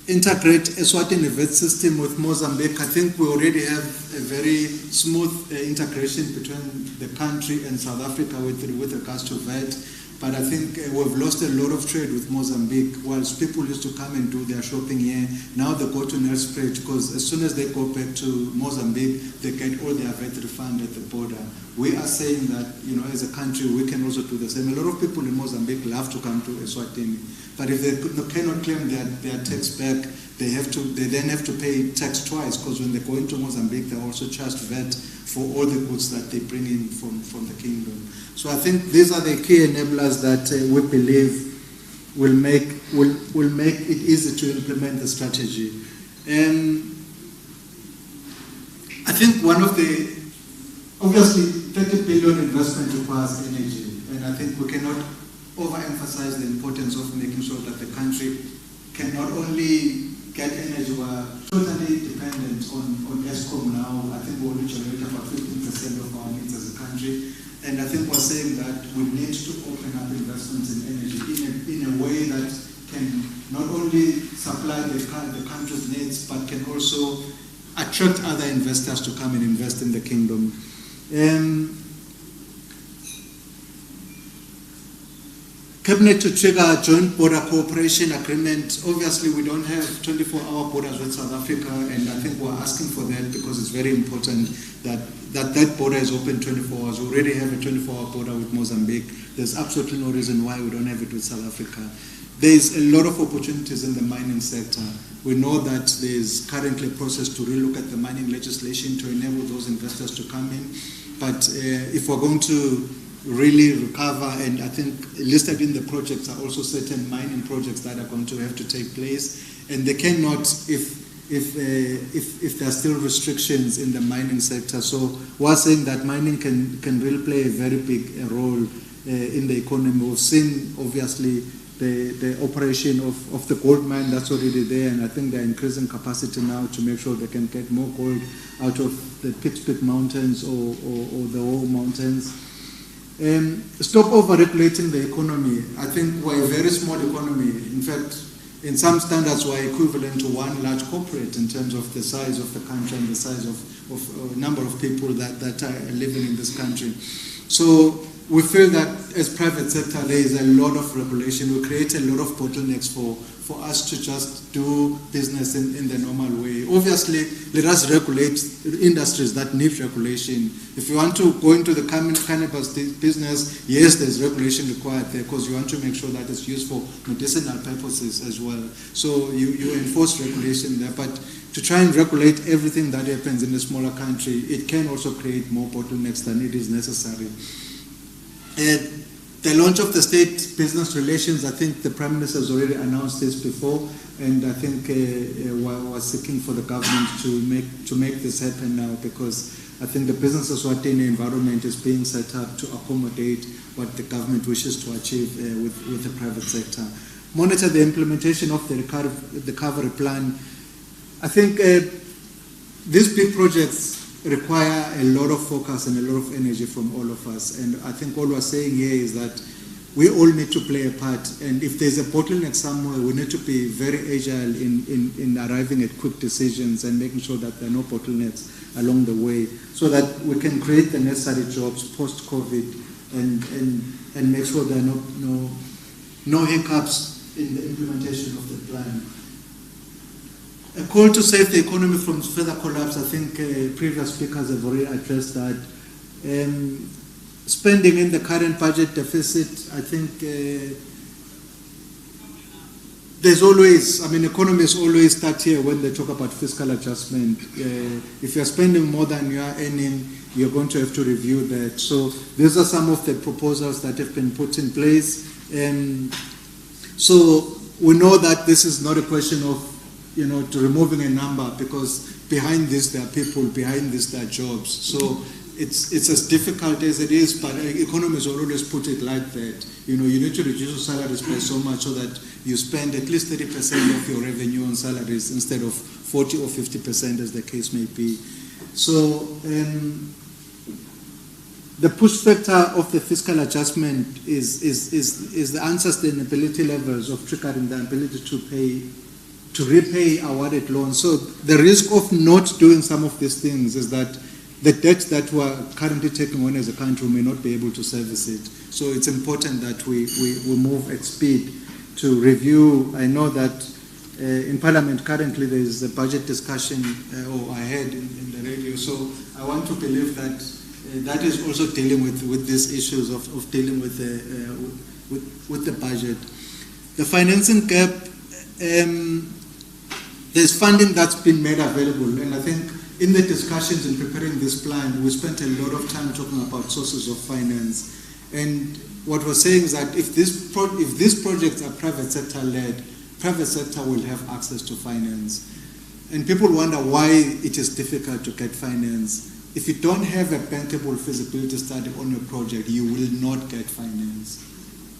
Integrate Eswatini VAT system with Mozambique. I think we already have a very smooth integration between the country and South Africa with regards to VAT. But I think we've lost a lot of trade with Mozambique. Whilst people used to come and do their shopping here, now they go to Nelspruit because as soon as they go back to Mozambique, they get all their VAT refund at the border. We are saying that, as a country, we can also do the same. A lot of people in Mozambique love to come to Eswatini, but if they cannot claim their tax back, they then have to pay tax twice, because when they go into Mozambique, they're also charged VAT for all the goods that they bring in from the kingdom. So I think these are the key enablers that we believe will make it easy to implement the strategy. I think obviously 30 billion investment requires energy, and I think we cannot overemphasize the importance of making sure that the country can not only get energy, we're totally dependent on Eskom now. I think we only generate about 15% of our needs as a country. And I think we're saying that we need to open up investments in energy in a way that can not only supply the country's needs, but can also attract other investors to come and invest in the kingdom. Cabinet to trigger a joint border cooperation agreement. Obviously, we don't have 24-hour borders with South Africa, and I think we're asking for that because it's very important that border is open 24 hours. We already have a 24-hour border with Mozambique. There's absolutely no reason why we don't have it with South Africa. There's a lot of opportunities in the mining sector. We know that there's currently a process to relook at the mining legislation to enable those investors to come in. But if we're going to really recover, and I think listed in the projects are also certain mining projects that are going to have to take place, and they cannot if there are still restrictions in the mining sector. So we're saying that mining can really play a very big role in the economy. We've seen obviously the operation of the gold mine that's already there, and I think they're increasing capacity now to make sure they can get more gold out of the Pittsburgh Mountains or the Wall Mountains. Stop over-regulating the economy. I think we're a very small economy. In fact, in some standards, we're equivalent to one large corporate in terms of the size of the country and the size of number of people that are living in this country. So we feel that as private sector, there is a lot of regulation. We create a lot of bottlenecks for us to just do business in the normal way. Obviously, let us regulate industries that need regulation. If you want to go into the cannabis business, yes, there's regulation required there because you want to make sure that it's used for medicinal purposes as well. So you enforce regulation there, but to try and regulate everything that happens in a smaller country, it can also create more bottlenecks than it is necessary. The launch of the state business relations, I think the Prime Minister has already announced this before, and I think we're seeking for the government to make this happen now, because I think the business Eswatini environment is being set up to accommodate what the government wishes to achieve with the private sector. Monitor the implementation of the recovery plan. I think these big projects require a lot of focus and a lot of energy from all of us. And I think all we're saying here is that we all need to play a part. And if there's a bottleneck somewhere, we need to be very agile in arriving at quick decisions and making sure that there are no bottlenecks along the way, so that we can create the necessary jobs post-COVID and make sure there are no hiccups in the implementation of the plan. A call to save the economy from further collapse. I think previous speakers have already addressed that. Spending in the current budget deficit, I think there's always, economists always start here when they talk about fiscal adjustment. If you're spending more than you are earning, you're going to have to review that. So these are some of the proposals that have been put in place. So we know that this is not a question of to removing a number, because behind this there are people, behind this there are jobs. So it's as difficult as it is, but economists always put it like that. You need to reduce your salaries by so much so that you spend at least 30% of your revenue on salaries instead of 40 or 50% as the case may be. So the push factor of the fiscal adjustment is the unsustainability levels of triggering the ability to repay awarded loans. So the risk of not doing some of these things is that the debt that we're currently taking on as a country may not be able to service it. So it's important that we move at speed to review. I know that in Parliament currently there is a budget discussion, or I heard in the radio. So I want to believe that that is also dealing with these issues of dealing with the budget. The financing gap. There's funding that's been made available, and I think in the discussions in preparing this plan, we spent a lot of time talking about sources of finance. And what we're saying is that if these projects are private sector led, private sector will have access to finance. And people wonder why it is difficult to get finance. If you don't have a bankable feasibility study on your project, you will not get finance.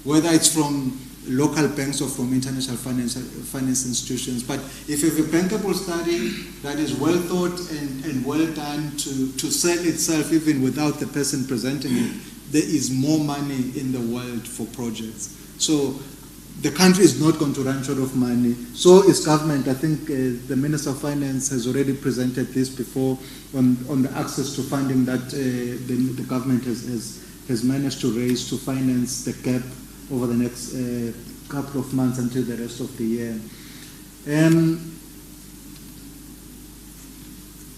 Whether it's from local banks or from international finance institutions. But if you have a bankable study that is well thought and well done to sell itself even without the person presenting it, there is more money in the world for projects. So the country is not going to run short of money. So is government. I think the Minister of Finance has already presented this before on the access to funding that the government has managed to raise to finance the gap over the next couple of months until the rest of the year.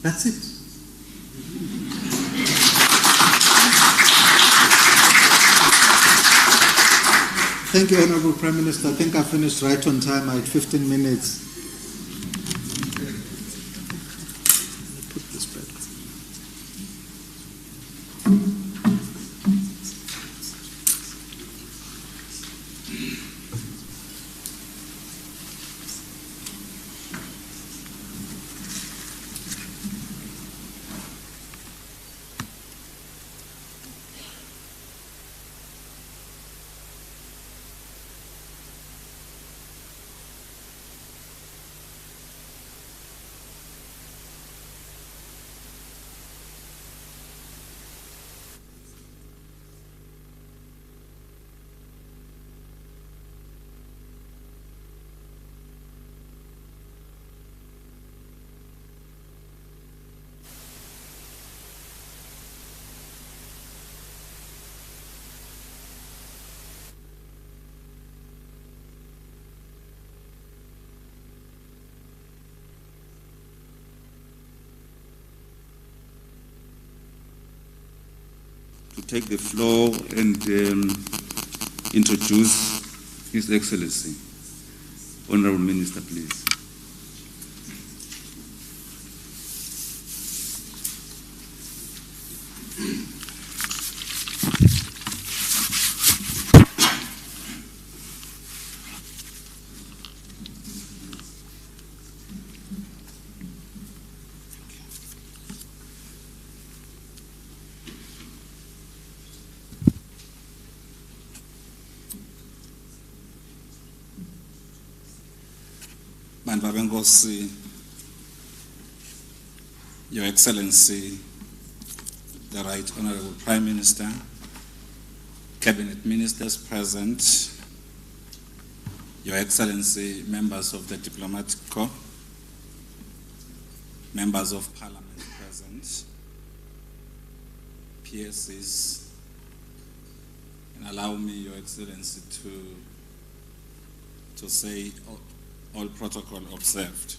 That's it. Thank you, Honorable Prime Minister. I think I finished right on time. I had 15 minutes. Put this back. take the floor and introduce His Excellency. Honorable Minister, please. Bantu Your Excellency, the Right Honorable Prime Minister, Cabinet Ministers present, Your Excellency, members of the Diplomatic Corps, members of Parliament present, PSCs, and allow me, Your Excellency, to say all protocol observed.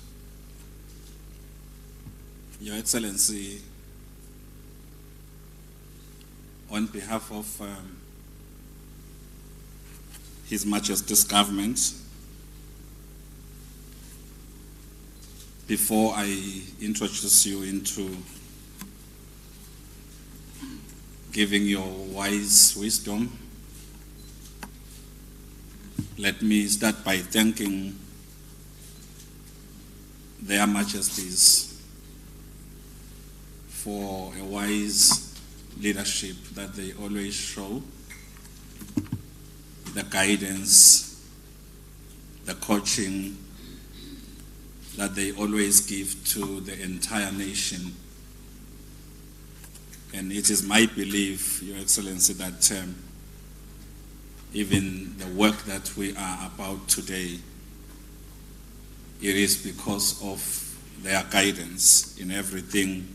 Your Excellency, on behalf of His Majesty's government, before I introduce you into giving your wise wisdom, let me start by thanking Their Majesties for a wise leadership that they always show, the guidance, the coaching that they always give to the entire nation. And it is my belief, Your Excellency, that even the work that we are about today, it is because of their guidance in everything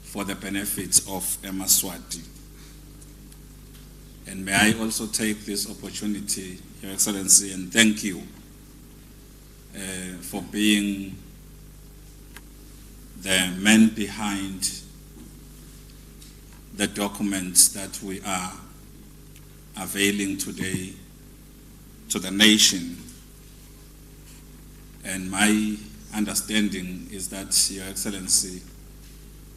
for the benefit of Eswatini. And may I also take this opportunity, Your Excellency, and thank you for being the man behind the documents that we are availing today to the nation. And my understanding is that, Your Excellency,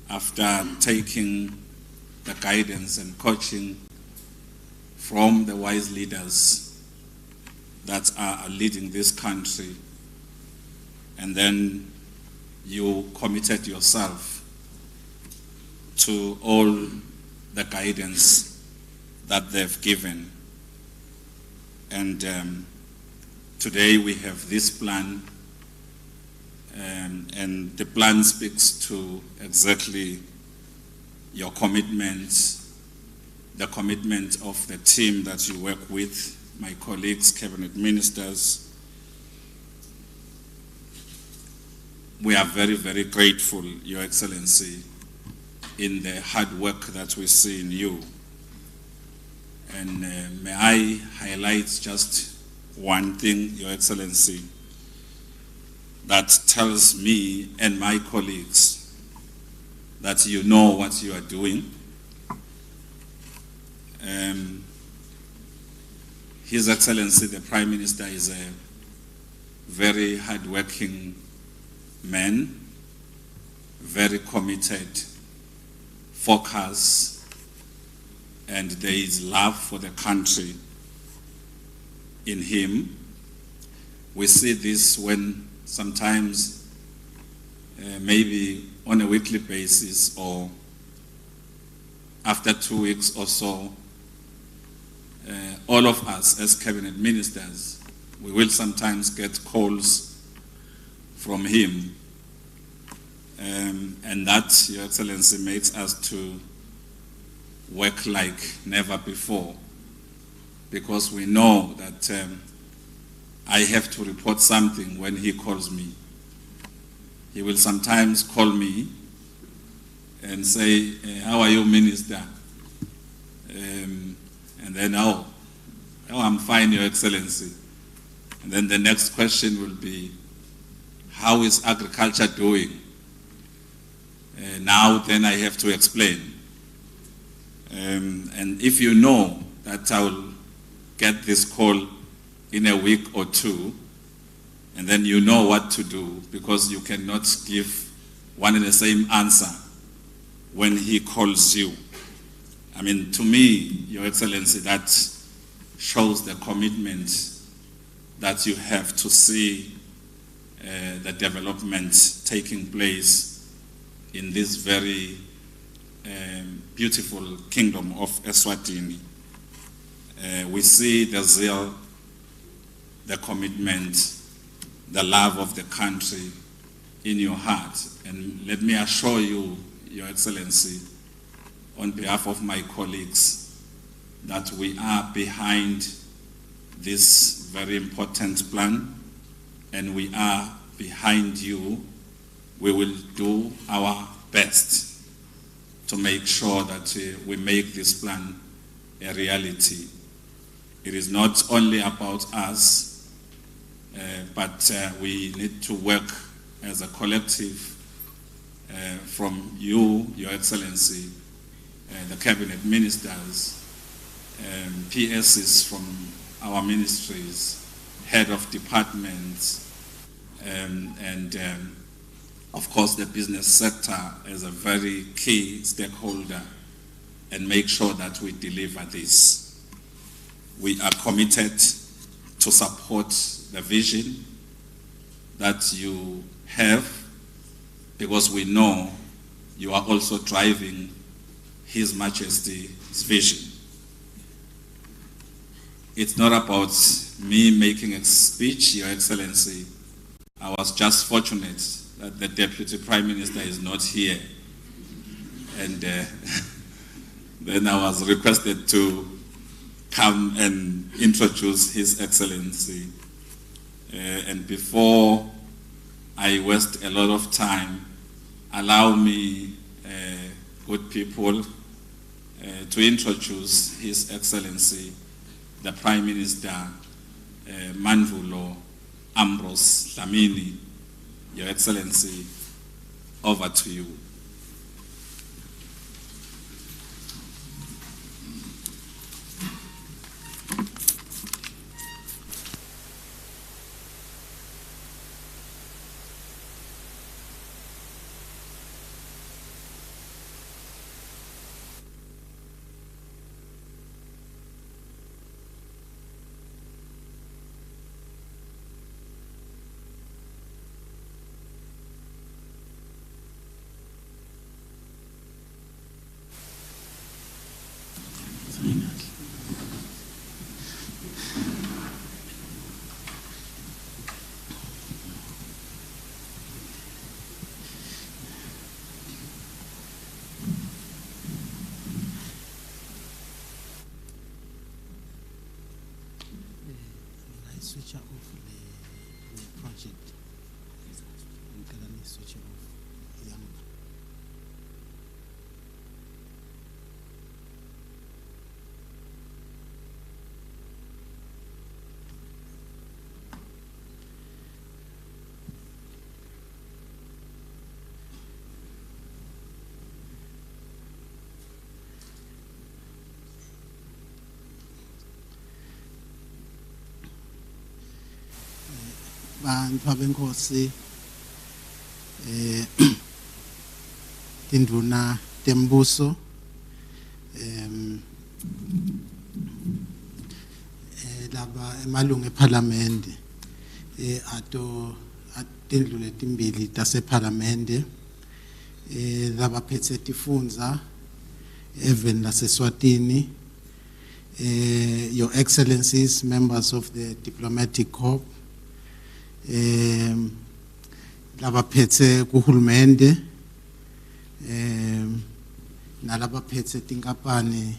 after taking the guidance and coaching from the wise leaders that are leading this country, and then you committed yourself to all the guidance that they've given. And today we have this plan, and the plan speaks to exactly your commitment, the commitment of the team that you work with, my colleagues, cabinet ministers. We are very, very grateful, Your Excellency, in the hard work that we see in you. And may I highlight just one thing, Your Excellency, that tells me and my colleagues that you know what you are doing. His Excellency, the Prime Minister, is a very hard-working man, very committed, focused, and there is love for the country in him. We see this when sometimes, maybe on a weekly basis or after 2 weeks or so, all of us as cabinet ministers, we will sometimes get calls from him. And that, Your Excellency, makes us to work like never before, because we know that I have to report something when he calls me. He will sometimes call me and say, how are you, Minister? And then, oh, I'm fine, Your Excellency. And then the next question will be, how is agriculture doing? Now then I have to explain. And if you know that I will get this call in a week or two, and then you know what to do, because you cannot give one and the same answer when he calls you. I mean, to me, Your Excellency, that shows the commitment that you have to see the development taking place in this very beautiful kingdom of Eswatini. We see the zeal, the commitment, the love of the country in your heart. And let me assure you, Your Excellency, on behalf of my colleagues, that we are behind this very important plan, and we are behind you. We will do our best to make sure that we make this plan a reality. It is not only about us, but we need to work as a collective from you, Your Excellency, the cabinet ministers, PSs from our ministries, head of departments, and of course the business sector as a very key stakeholder, and make sure that we deliver this. We are committed to support the vision that you have, because we know you are also driving His Majesty's vision. It's not about me making a speech, Your Excellency. I was just fortunate that the Deputy Prime Minister is not here. And then I was requested to come and introduce His Excellency. And before I waste a lot of time, allow me, good people, to introduce His Excellency, the Prime Minister, Minister Ambrose Dlamini. Your Excellency, over to you. Switch off the project. Can I switch it off? Yeah. Bantu abenkosi tinduna tembuso laba emalungu eParliament ato atindlu letimbili taseParliament laba phethe tifundza even laseSwatini, Your Excellencies, members of the Diplomatic Corps, labaphethe kuhulumende, nalabaphethe tinkampani,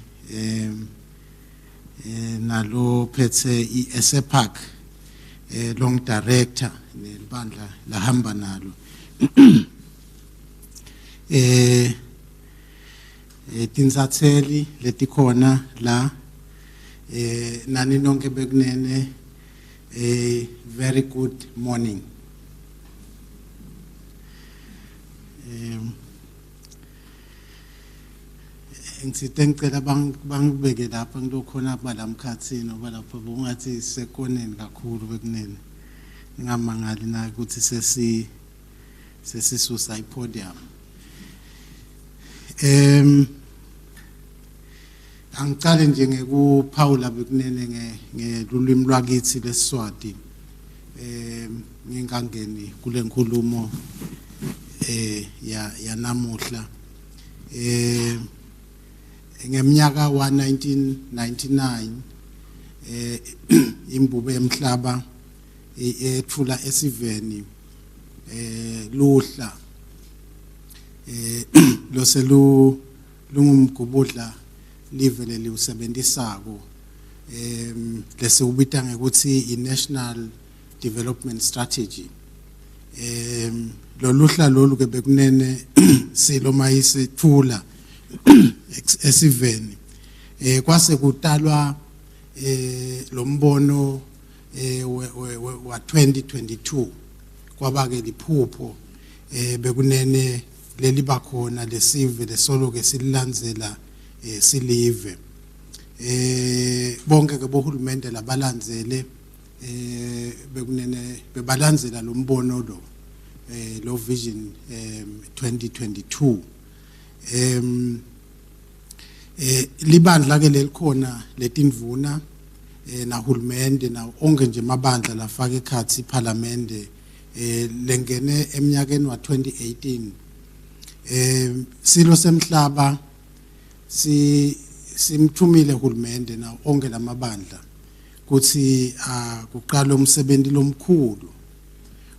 nalo phethe i-SEPAC, long director, nebandla lahamba nalo. Tinsatseli letikhona la, nani nonke bekunene, a very good morning. ngitsite ngicela bangibeke lapha ngilokhona abalamkhathini oba lapho bungathi sekoneni kakhulu bekunene ningamangali na ukuthi sesisusa ipodium. Angicale nje ngekuphawula bekunene ngelulwimi lwakithi leSiswati ngingangeni kule nkulumo yanamuhla ngeminyaka wa 1999 imbube emhlaba ethula esiveni luhla loselu lungumgubudla livele liusebenzisako lesubita ngekuthi iNational Development Strategy. Loluhla lolu ke bekunene silo mayisethula esiveni kwase kutalwa lombono wa 2022 kwaba ke liphupho bekunene leli bakhona lesive lesolo ke sililandzela silive bonke ke bohulumende labalandzele bekunene bebalandzela lombono lo vision 2022 libandla ke lelikhona letindvuna nahulumende na onke nje mabandla lafaka ekhatsi iparlamente lengene eminyakeni wa 2018 silo semhlaba simthumile uhulumende na onke lamabandla kuthi kuqala umsebenzi lomkhulu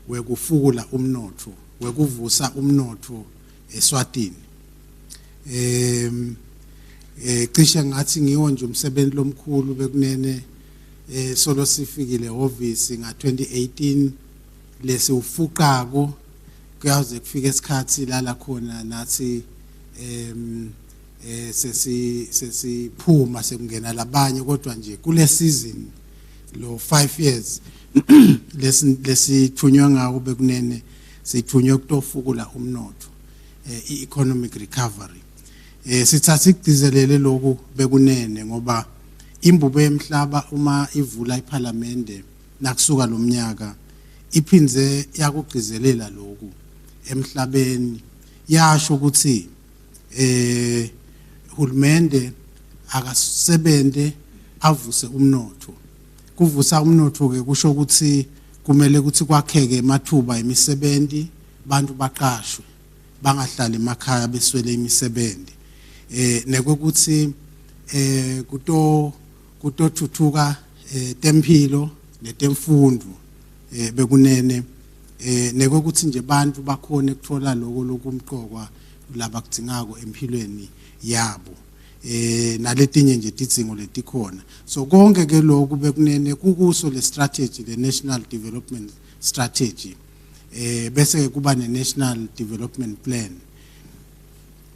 wekufukula umnotho wekuvusa umnotho eSwatini cishe ngathi ngiwo nje umsebenzi lomkhulu bekunene solo sifikile office nga 2018 lesi ufuqako kuyaze kufika isikhathi lala khona nathi sesiphuma sekungena labanye kodwa nje kule season lo 5 years lesithunywa ngawo bekunene sithunywa kutofukula umnotho economic recovery sithatha igcizelele lokhu bekunene ngoba imbube emhlaba uma ivula iparlamente nakusuka lomnyaka iphinze yakugcizelela lokhu emhlabeni yasho ukuthi hulumende akasebende avuse umnotho kuvusa umnotho ke kusho ukuthi kumele ukuthi kwakheke emathuba emisebenzi bantu baqashwe bangahlali emakhaya beswele imisebenzi nekokuthi kutothuthuka tempilo netemfundo bekunene nekokuthi nje bantu bakhona ukuthola lokho lokumqokwa laba kudzingako empilweni yabo naletinye nje tidzingo letikhona so konke ke lokhu bekunene kukuso le strategy le National Development Strategy bese kuba ne National Development Plan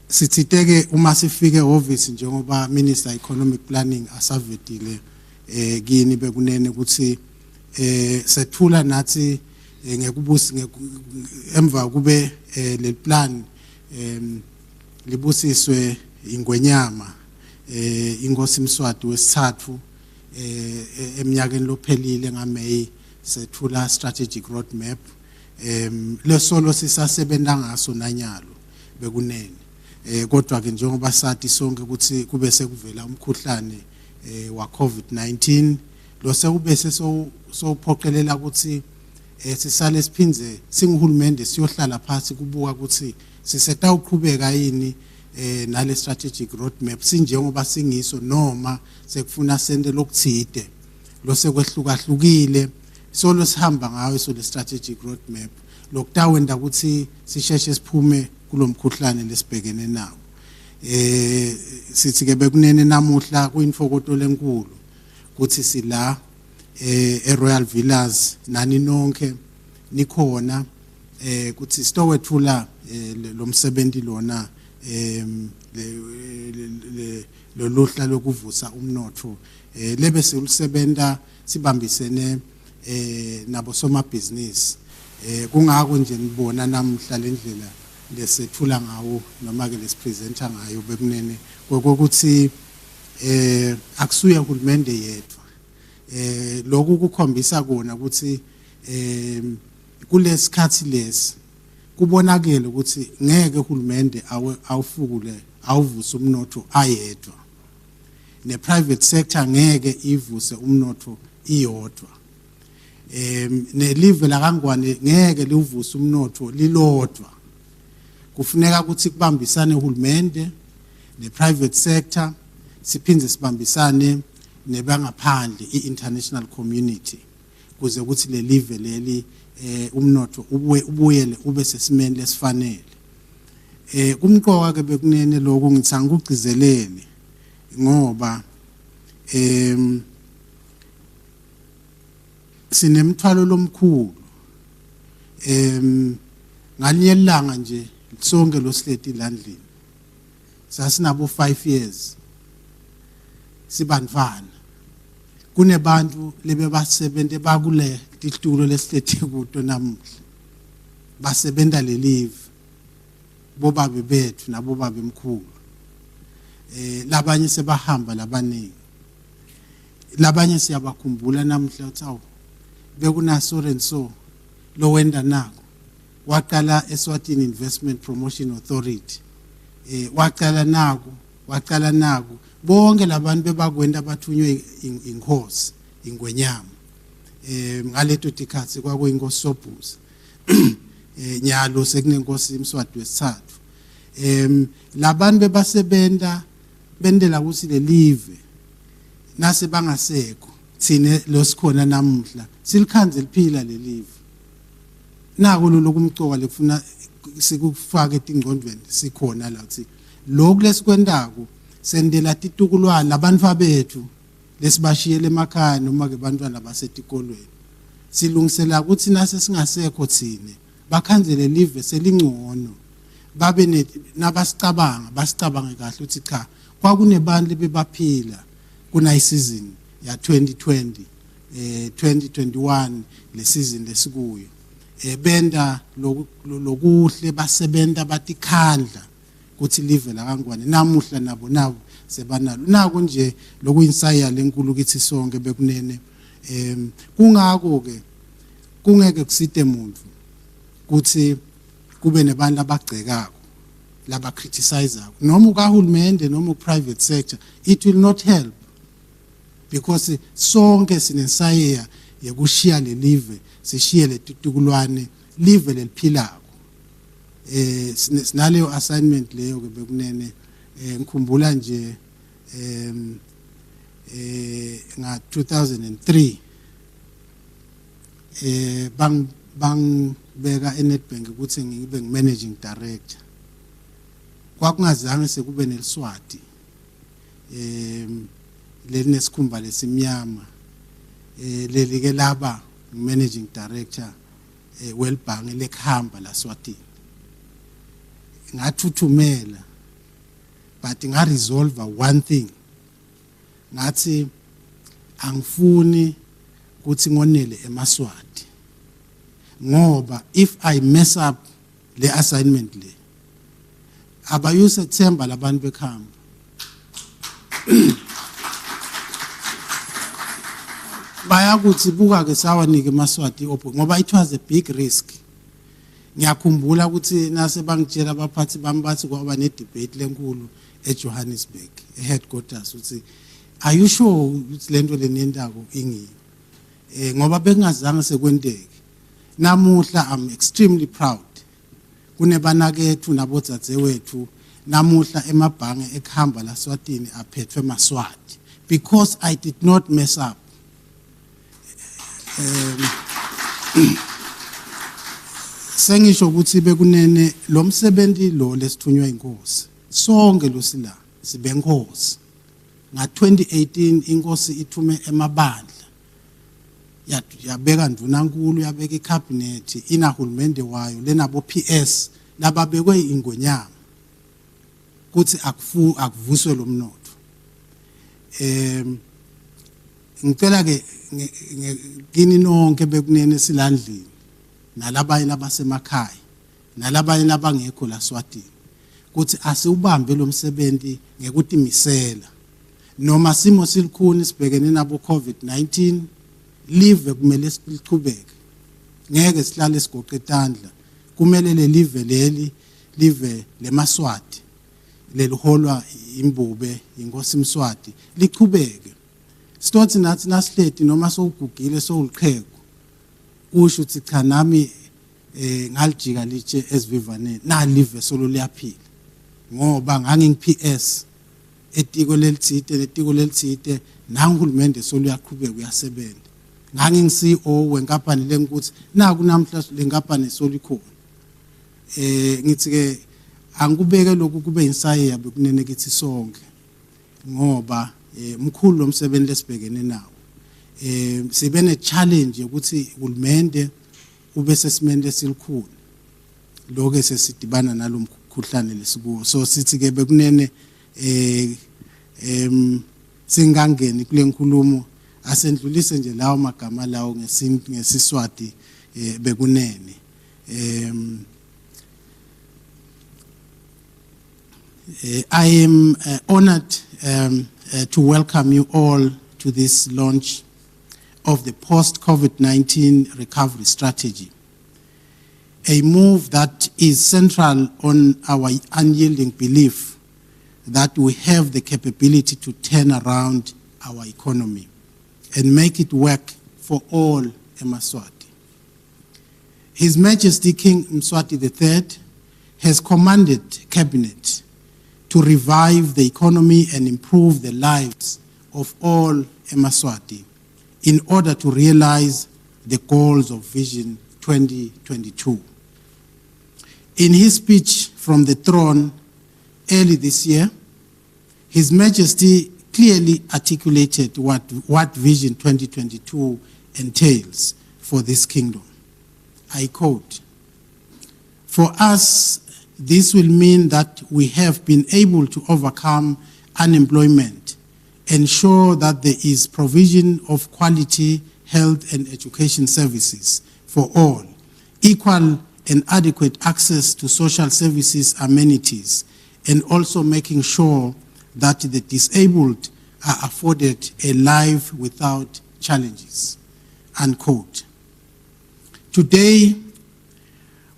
sithiteke uma sifike office njengoba Minister Economic Planning asavetile kini bekunene ukuthi sethula nathi ngekubusi emva kube le plan libusiswe ingwenyama inkosi Mswati wesithathu eminyakeni lophelile ngaMay sethula strategic roadmap lesolo sisasebenza ngaso nanyalo bekunene kodwa ke njengoba sathi sonke ukuthi kube sekuvela umkhuhlane wa COVID-19 lo sekubese sophoqelela ukuthi sisale siphinze singuhulumende siyohlala phansi kubuka ukuthi siseta uqhubeka yini nale strategic roadmap sinjengoba singiso noma sekufuna sente lokuthide lo sekwehlukahlukile solo sihamba ngayo so le strategic roadmap lokutawenda ukuthi sisheshe siphume kulomkhuhlane lesibhekene nawo sithi ke bekunene namuhla kuyinfokoto lenkulu kuthi sila eRoyal Villas nani nonke nikhona kuthi sitowethula lo msebenzi lona loluhla lokuvusa umnotho lebe selusebenta sibambisene nabo somabhizinisi kungako nje nibona namhla lendlela lesethula ngawo noma ke lesipresenta ngayo bekunene kokuthi akusuye uhulumende yedwa lokhu kukhombisa kona ukuthi kulesikhathi lesi kubonakele ukuthi ngeke uhulumende awufukule awuvuse umnotho ayedwa ne-private sector ngeke ivuse umnotho iyodwa nelive lakangwane ngeke livuse umnotho lilodwa kufuneka ukuthi kubambisane uhulumende ne-private sector siphinde sibambisane nebangaphandle i-international community kuze ukuthi le live leli umnotho ubuyele ube sesimeni lesifanele kumqoka ke bekunene lokho ngithi angikugcizelele ngoba sinemthwalo lomkhulu ngalinye ilanga nje sonke losileti landlini sasinabo 5 years sibantwana kunebantu lebe basebenze bakule titulo lesileti kuto namuhla basebenta lelive bobabe bethu nabobabe emkhulu labanye sebahamba labaningi labanye siyabakhumbula namuhla uthi awu bekuna so and so lo wenda nako waqala Eswatini Investment Promotion Authority waqala nako bonke labantu bebakwenda abathunywe inkosi ingwenyama ngaleto tikhathi kwakuyinkosi Sobhuza nyalo sekunenkosi iMswati wesithathu labantu bebasebenta bendela ukuthi le live nase bangasekho thine losikhona namuhla silikhanze liphila le live nako lokumcoka lekufuna sikufake etingqondweni sikhona la ukuthi lokhu lesikwendako sendela titukulwana labantu abethu lesibashiyele emakhaya noma ke bantwana basetikolweni silungisela ukuthi nase singasekho thine bakhanzele live selingcono babe nabasicabanga basicabange kahle ukuthi cha kwakunebantu bebaphila kuna isizini ya 2020 2021 le season lesikuyo benda lokuhle basebenta batikhandla ukuthi live la kangwane namuhla nabo sebanalo nako nje lokuyinsaya lenkulu kithi sonke bekunene kungako ke kungeke kusite umuntu ukuthi kube nebantu abagcekako laba criticizeako noma ukahulumende noma private sector it will not help because sonke sinensaya yekushiya le live sishiye letitukulwane live leliphilako sinaleyo assignment leyo ke bekunene ngikhumbula nje nga 2003 bang beka eNetbank ukuthi ngibe managing director kwakungazange sekube neliswati lelinesikhumba lesimnyama leli ke laba managing director welbhange lekhamba laSwatini ngathuthumela but ngaresolve one thing ngathi angifuni ukuthi ngonele eMaswati ngoba if I mess up le assignment le abayuse themba labantu bekhamba bayakuthi buka ke sawanike eMaswati ngoba it was a big risk ngiyakhumbula ukuthi nase bangitshela abaphathi bami bathi kwaba ne debate lenkulu eJohannesburg eheadquarters uthi are you sure ukuthi lento lenendako ingini ngoba bekungazange sekwenteke namuhla I'm extremely proud kunebanakethu nabodzadzewethu namuhla emabhange ekhamba laSwatini aphethwe eMaswati because I did not mess up sengisho ukuthi bekunene lo msebenzi lo lesithunywa inkosi sonke losila sibenkosi nga 2018 inkosi ithume emabandla yabeka ndunankulu yabeka icabinet inahulumende wayo lenabo PS lababekwe ingonyama kuthi akuvuswe lo mnotho ngicela ke kini nonke bekunene silandlini nalabanye abasemakhaya nalabanye labangekho la Swatini kuthi asiubambe lo msebenzi ngekutimisela noma simo silikhuni sibhekene nabo COVID-19 live kumele siqhubeke ngeke sihlale sigoqe tandla kumele live leli live lemaswati leliholwa imbube inkosi Mswati liqhubeke sithi nathi nasihleti noma sowugugile sowuliqheko usho uthi cha nami ngalijika litshe esivivaneni nalive solo liyaphila ngoba nganging-PS etiko lelitsite nangihulumende solo uyaqhubeka uyasebenza nganging-CEO wenkampani lenkuthi naku namhla lenkampani solo ikhona ngithi ke angikubeke lokhu kube insaye yabe kunene kithi sonke ngoba mkhulu lo msebenzi lesibhekene nawo sibe ne challenge ukuthi uhulumende ube sesimende lesilikhulu lokho sesidibana nalomkhuhlane lesikuwo so sithi ke bekunene singangeni kule nkulumo asendlulise nje lawo magama lawo ngesiswati bekunene I am honored to welcome you all to this launch of the post-COVID-19 recovery strategy, a move that is central on our unyielding belief that we have the capability to turn around our economy and make it work for all Emaswati. His Majesty King Mswati III has commanded Cabinet to revive the economy and improve the lives of all Emaswati in order to realize the goals of Vision 2022. In his speech from the throne early this year, His Majesty clearly articulated what Vision 2022 entails for this kingdom. I quote, "For us, this will mean that we have been able to overcome unemployment, ensure that there is provision of quality health and education services for all, equal and adequate access to social services amenities, and also making sure that the disabled are afforded a life without challenges," unquote. Today,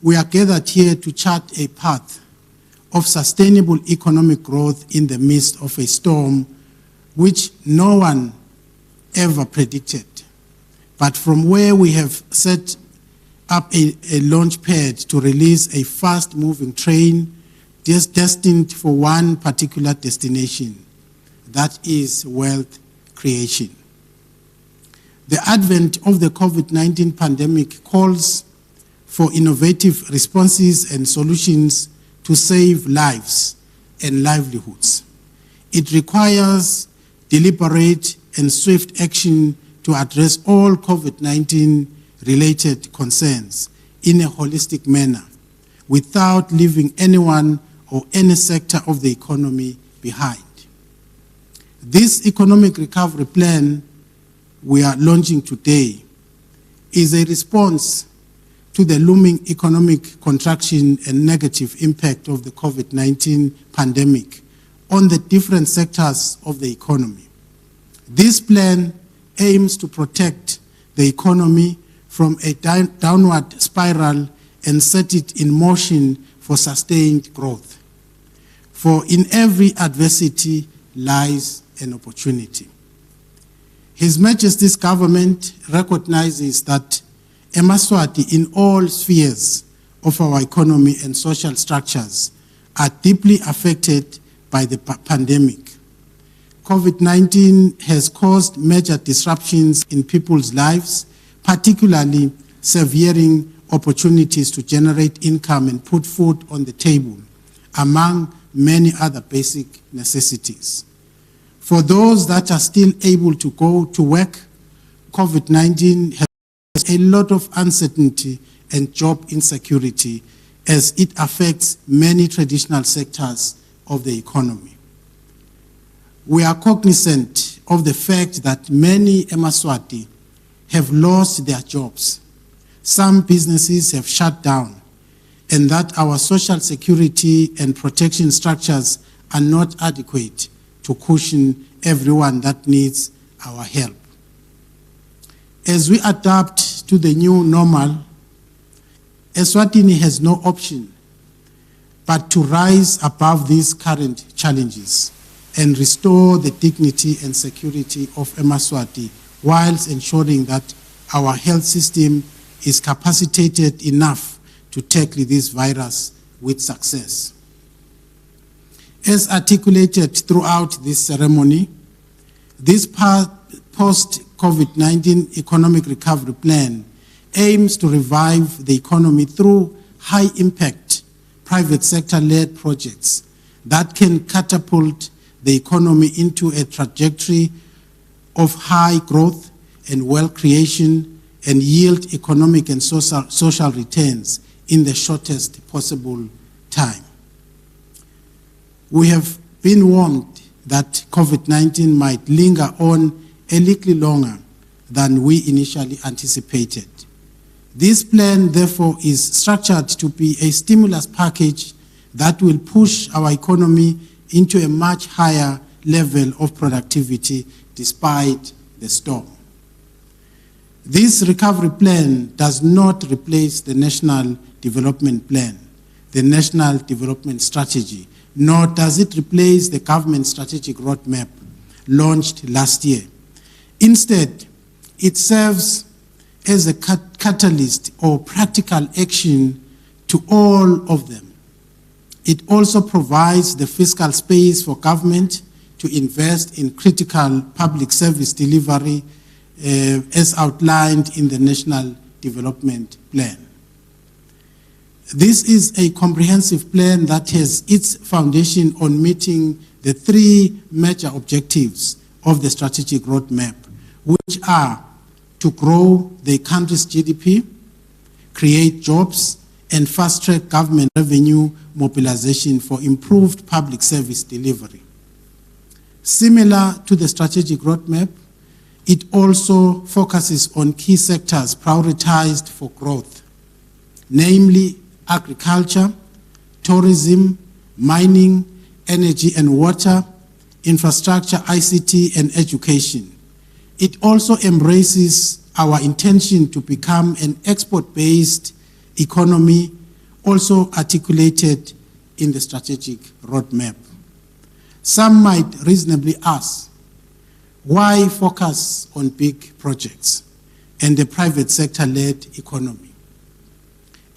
we are gathered here to chart a path of sustainable economic growth in the midst of a storm which no one ever predicted. But from where we have set up a launch pad to release a fast-moving train just destined for one particular destination, that is wealth creation. The advent of the COVID-19 pandemic calls for innovative responses and solutions to save lives and livelihoods. It requires deliberate and swift action to address all COVID-19 related concerns in a holistic manner without leaving anyone or any sector of the economy behind. This economic recovery plan we are launching today is a response to the looming economic contraction and negative impact of the COVID-19 pandemic on the different sectors of the economy. This plan aims to protect the economy from a downward spiral and set it in motion for sustained growth. For in every adversity lies an opportunity. His Majesty's government recognizes that Emaswati in all spheres of our economy and social structures are deeply affected by the pandemic. COVID-19 has caused major disruptions in people's lives, particularly severing opportunities to generate income and put food on the table, among many other basic necessities. For those that are still able to go to work, COVID-19 has a lot of uncertainty and job insecurity as it affects many traditional sectors of the economy. We are cognizant of the fact that many Emaswati have lost their jobs. Some businesses have shut down, and that our social security and protection structures are not adequate to cushion everyone that needs our help. As we adapt to the new normal, Eswatini has no option but to rise above these current challenges and restore the dignity and security of Emaswati whilst ensuring that our health system is capacitated enough to tackle this virus with success. As articulated throughout this ceremony, this post-COVID-19 economic recovery plan aims to revive the economy through high-impact private sector-led projects that can catapult the economy into a trajectory of high growth and wealth creation and yield economic and social returns in the shortest possible time. We have been warned that COVID-19 might linger on a little longer than we initially anticipated. This plan, therefore, is structured to be a stimulus package that will push our economy into a much higher level of productivity despite the storm. This recovery plan does not replace the National Development Plan, the National Development Strategy, nor does it replace the government strategic roadmap launched last year. Instead, it serves as a catalyst or practical action to all of them. It also provides the fiscal space for government to invest in critical public service delivery as outlined in the National Development Plan. This is a comprehensive plan that has its foundation on meeting the three major objectives of the strategic roadmap, which are to grow the country's GDP, create jobs, and fast-track government revenue mobilization for improved public service delivery. Similar to the strategic roadmap, it also focuses on key sectors prioritized for growth, namely agriculture, tourism, mining, energy and water, infrastructure, ICT, and education. It also embraces our intention to become an export-based economy, also articulated in the strategic roadmap. Some might reasonably ask, why focus on big projects and the private sector-led economy?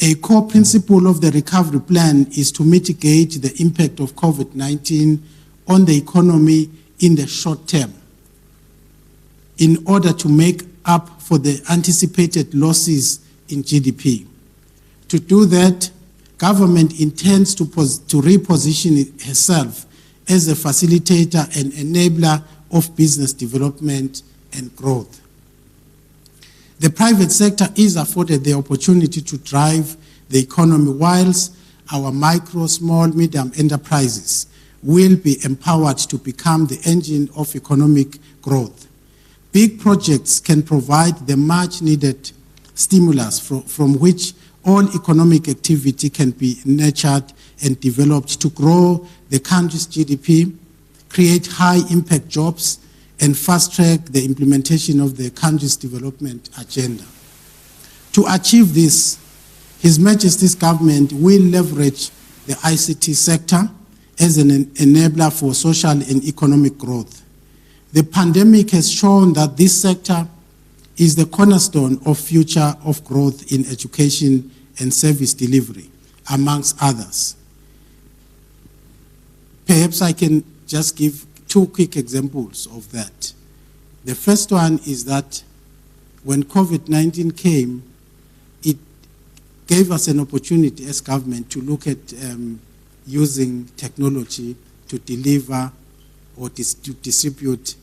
A core principle of the recovery plan is to mitigate the impact of COVID-19 on the economy in the short term in order to make up for the anticipated losses in GDP. To do that, government intends to reposition herself as a facilitator and enabler of business development and growth. The private sector is afforded the opportunity to drive the economy, whilst our micro, small, medium enterprises will be empowered to become the engine of economic growth. Big projects can provide the much needed stimulus from which all economic activity can be nurtured and developed to grow the country's GDP, create high impact jobs, and fast-track the implementation of the country's development agenda. To achieve this, His Majesty's government will leverage the ICT sector as an enabler for social and economic growth. The pandemic has shown that this sector is the cornerstone of future of growth in education and service delivery, amongst others. Perhaps I can just give two quick examples of that. The first one is that when COVID-19 came, it gave us an opportunity as government to look at using technology to deliver or to distribute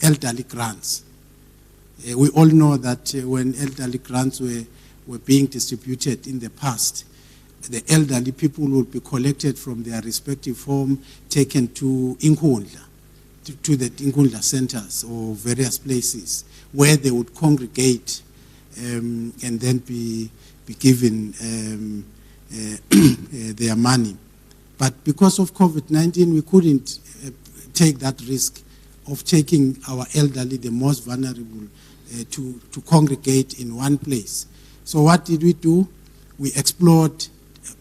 elderly grants. We all know that when elderly grants were being distributed in the past, the elderly people would be collected from their respective home, taken to Inkundla, to the Inkundla centers or various places where they would congregate and then be be given their money. But because of COVID-19, we couldn't take that risk of taking our elderly, the most vulnerable, to congregate in one place. So what did we do? We explored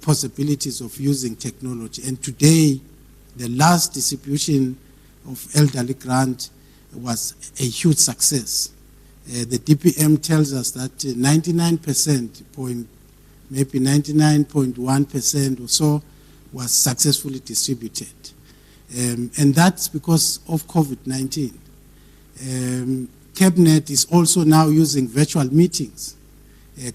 possibilities of using technology. And today, the last distribution of elderly grant was a huge success. The DPM tells us that 99%, maybe 99.1% or so, was successfully distributed. And that's because of COVID-19. Cabinet is also now using virtual meetings.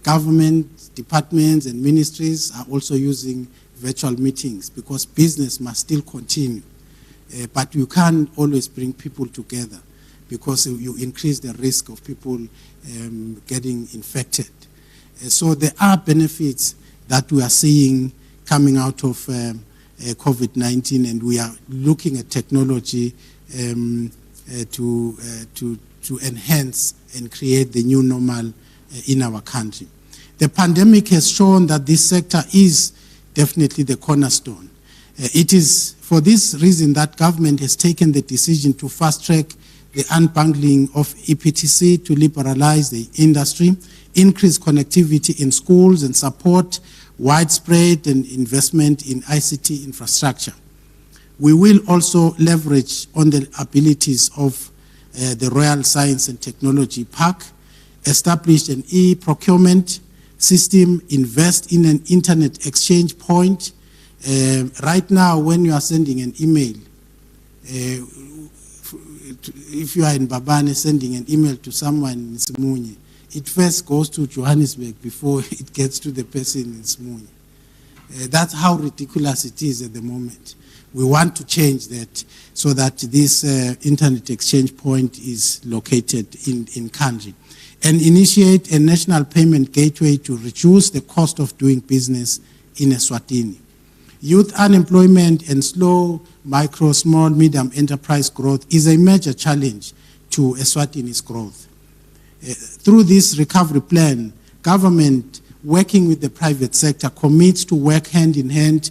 Government departments and ministries are also using virtual meetings because business must still continue. But you can't always bring people together because you increase the risk of people getting infected. So there are benefits that we are seeing coming out of COVID-19, and we are looking at technology to enhance and create the new normal in our country. The pandemic has shown that this sector is definitely the cornerstone. It is for this reason that government has taken the decision to fast-track the unbundling of EPTC to liberalize the industry, increase connectivity in schools, and support widespread and investment in ICT infrastructure. We will also leverage on the abilities of the Royal Science and Technology Park, establish an e-procurement system, invest in an internet exchange point. Right now, when you are sending an email, if you are in Babane sending an email to someone in Simunye, it first goes to Johannesburg before it gets to the person in Simunye. That's how ridiculous it is at the moment. We want to change that so that this internet exchange point is located in country, and initiate a national payment gateway to reduce the cost of doing business in Eswatini. Youth unemployment and slow micro, small, medium enterprise growth is a major challenge to Eswatini's growth. Through this recovery plan, government, working with the private sector, commits to work hand in hand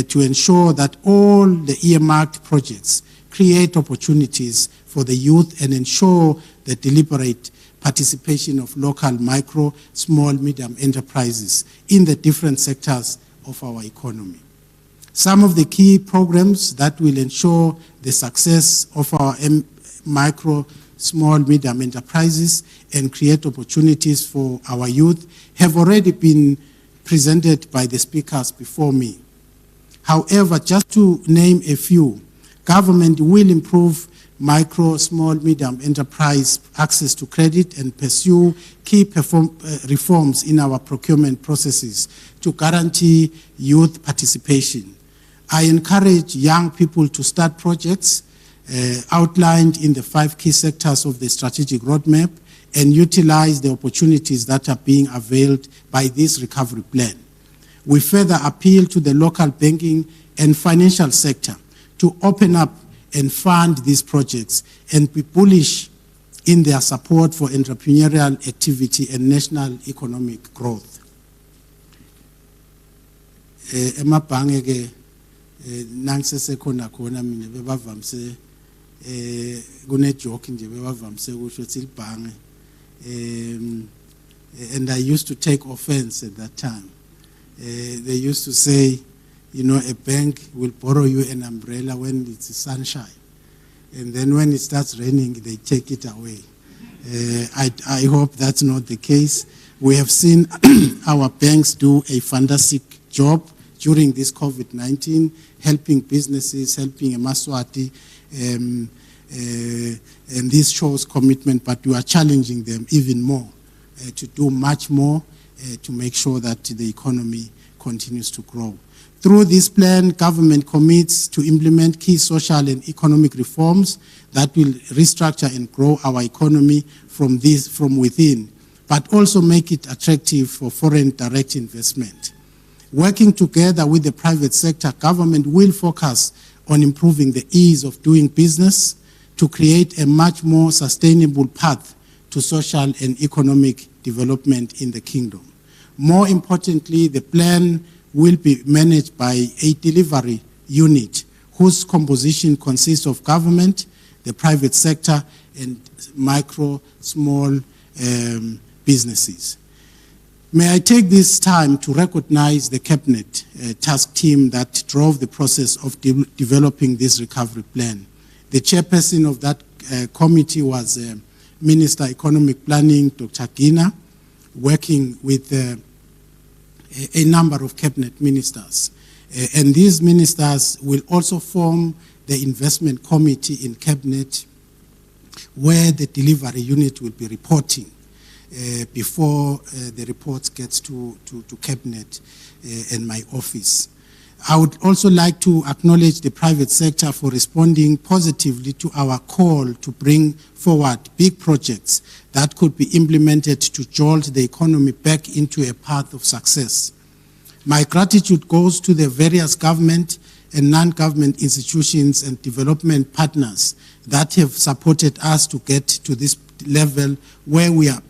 to ensure that all the earmarked projects create opportunities for the youth and ensure the deliberate participation of local micro, small, medium enterprises in the different sectors of our economy. Some of the key programs that will ensure the success of our micro, small, medium enterprises and create opportunities for our youth have already been presented by the speakers before me. However, just to name a few, government will improve micro, small, medium enterprise access to credit and pursue key reforms in our procurement processes to guarantee youth participation. I encourage young people to start projects outlined in the 5 key sectors of the strategic roadmap and utilize the opportunities that are being availed by this recovery plan. We further appeal to the local banking and financial sector to open up and fund these projects and be bullish in their support for entrepreneurial activity and national economic growth. Emabhange ke nangisesekhona khona mina bebavamse kune joke nje bebavamse kusho ukuthi libhange and I used to take offense at that time. They used to say, you know, a bank will borrow you an umbrella when it's sunshine, and then when it starts raining, they take it away. I hope that's not the case. We have seen our banks do a fantastic job during this COVID-19, helping businesses, helping Emaswati, and this shows commitment, but we are challenging them even more to do much more to make sure that the economy continues to grow. Through this plan, government commits to implement key social and economic reforms that will restructure and grow our economy from within, but also make it attractive for foreign direct investment. Working together with the private sector, government will focus on improving the ease of doing business to create a much more sustainable path to social and economic development in the kingdom. More importantly, the plan will be managed by a delivery unit whose composition consists of government, the private sector, and micro, small businesses. May I take this time to recognize the Cabinet task team that drove the process of developing this recovery plan. The chairperson of that committee was Minister Economic Planning, Dr. Gina, working with a number of Cabinet ministers. And these ministers will also form the investment committee in Cabinet, where the delivery unit will be reporting before the report gets to Cabinet and my office. I would also like to acknowledge the private sector for responding positively to our call to bring forward big projects that could be implemented to jolt the economy back into a path of success. My gratitude goes to the various government and non-government institutions and development partners that have supported us to get to this level where we are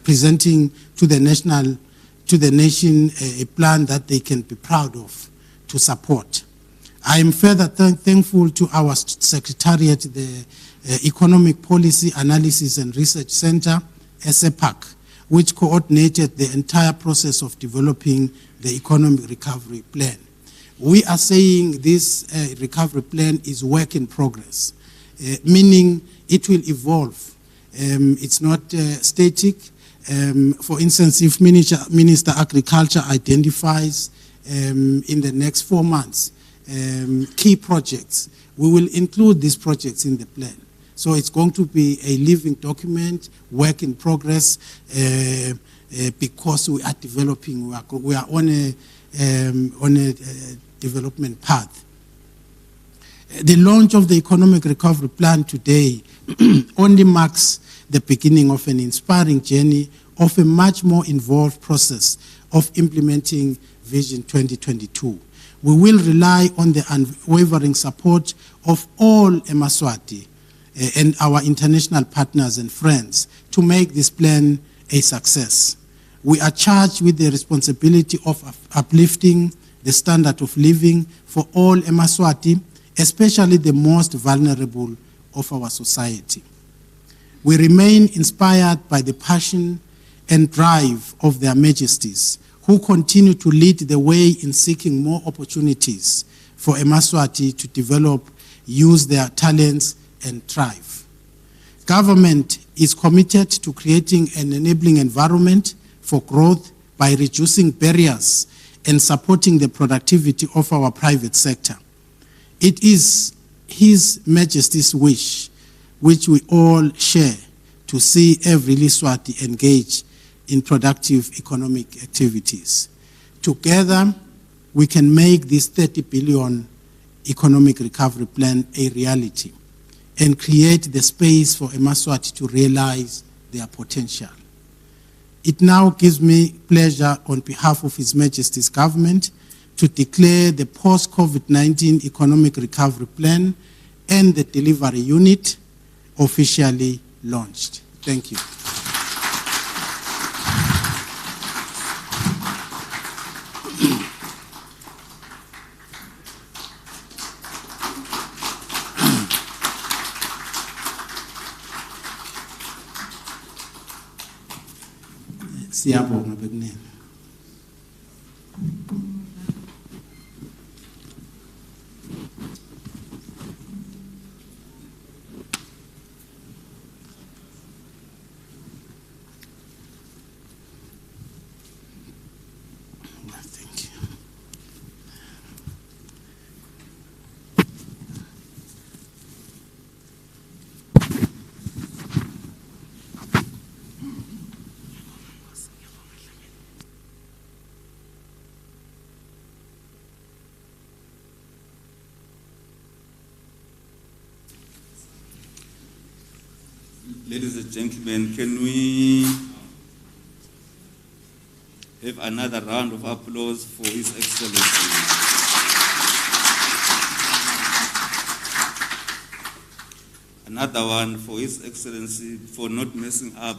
presenting to the nation a plan that they can be proud of to support. I am further thankful to our Secretariat, the Economic Policy Analysis and Research Center, ESEPAC, which coordinated the entire process of developing the economic recovery plan. We are saying this recovery plan is work in progress, meaning it will evolve. It's not static. For instance, if Minister Agriculture identifies in the next 4 months key projects, we will include these projects in the plan. So it's going to be a living document, work in progress, because we are developing, we are on a development path. The launch of the Economic Recovery Plan today only marks the beginning of an inspiring journey of a much more involved process of implementing Vision 2022. We will rely on the unwavering support of all Eswatini and our international partners and friends to make this plan a success. We are charged with the responsibility of uplifting the standard of living for all Eswatini, especially the most vulnerable of our society. We remain inspired by the passion and drive of their majesties, who continue to lead the way in seeking more opportunities for Eswatini to develop, use their talents, and thrive. Government is committed to creating an enabling environment for growth by reducing barriers and supporting the productivity of our private sector. It is His Majesty's wish, which we all share, to see every Eswatini engage in productive economic activities. Together, we can make this 30 billion economic recovery plan a reality and create the space for Eswatini to realize their potential. It now gives me pleasure on behalf of His Majesty's government to declare the post-COVID-19 economic recovery plan and the delivery unit officially launched. Thank you. Siyabonga bekunene. Thank you. Ladies and gentlemen, can we have another round of applause for His Excellency? Another one for His Excellency for not messing up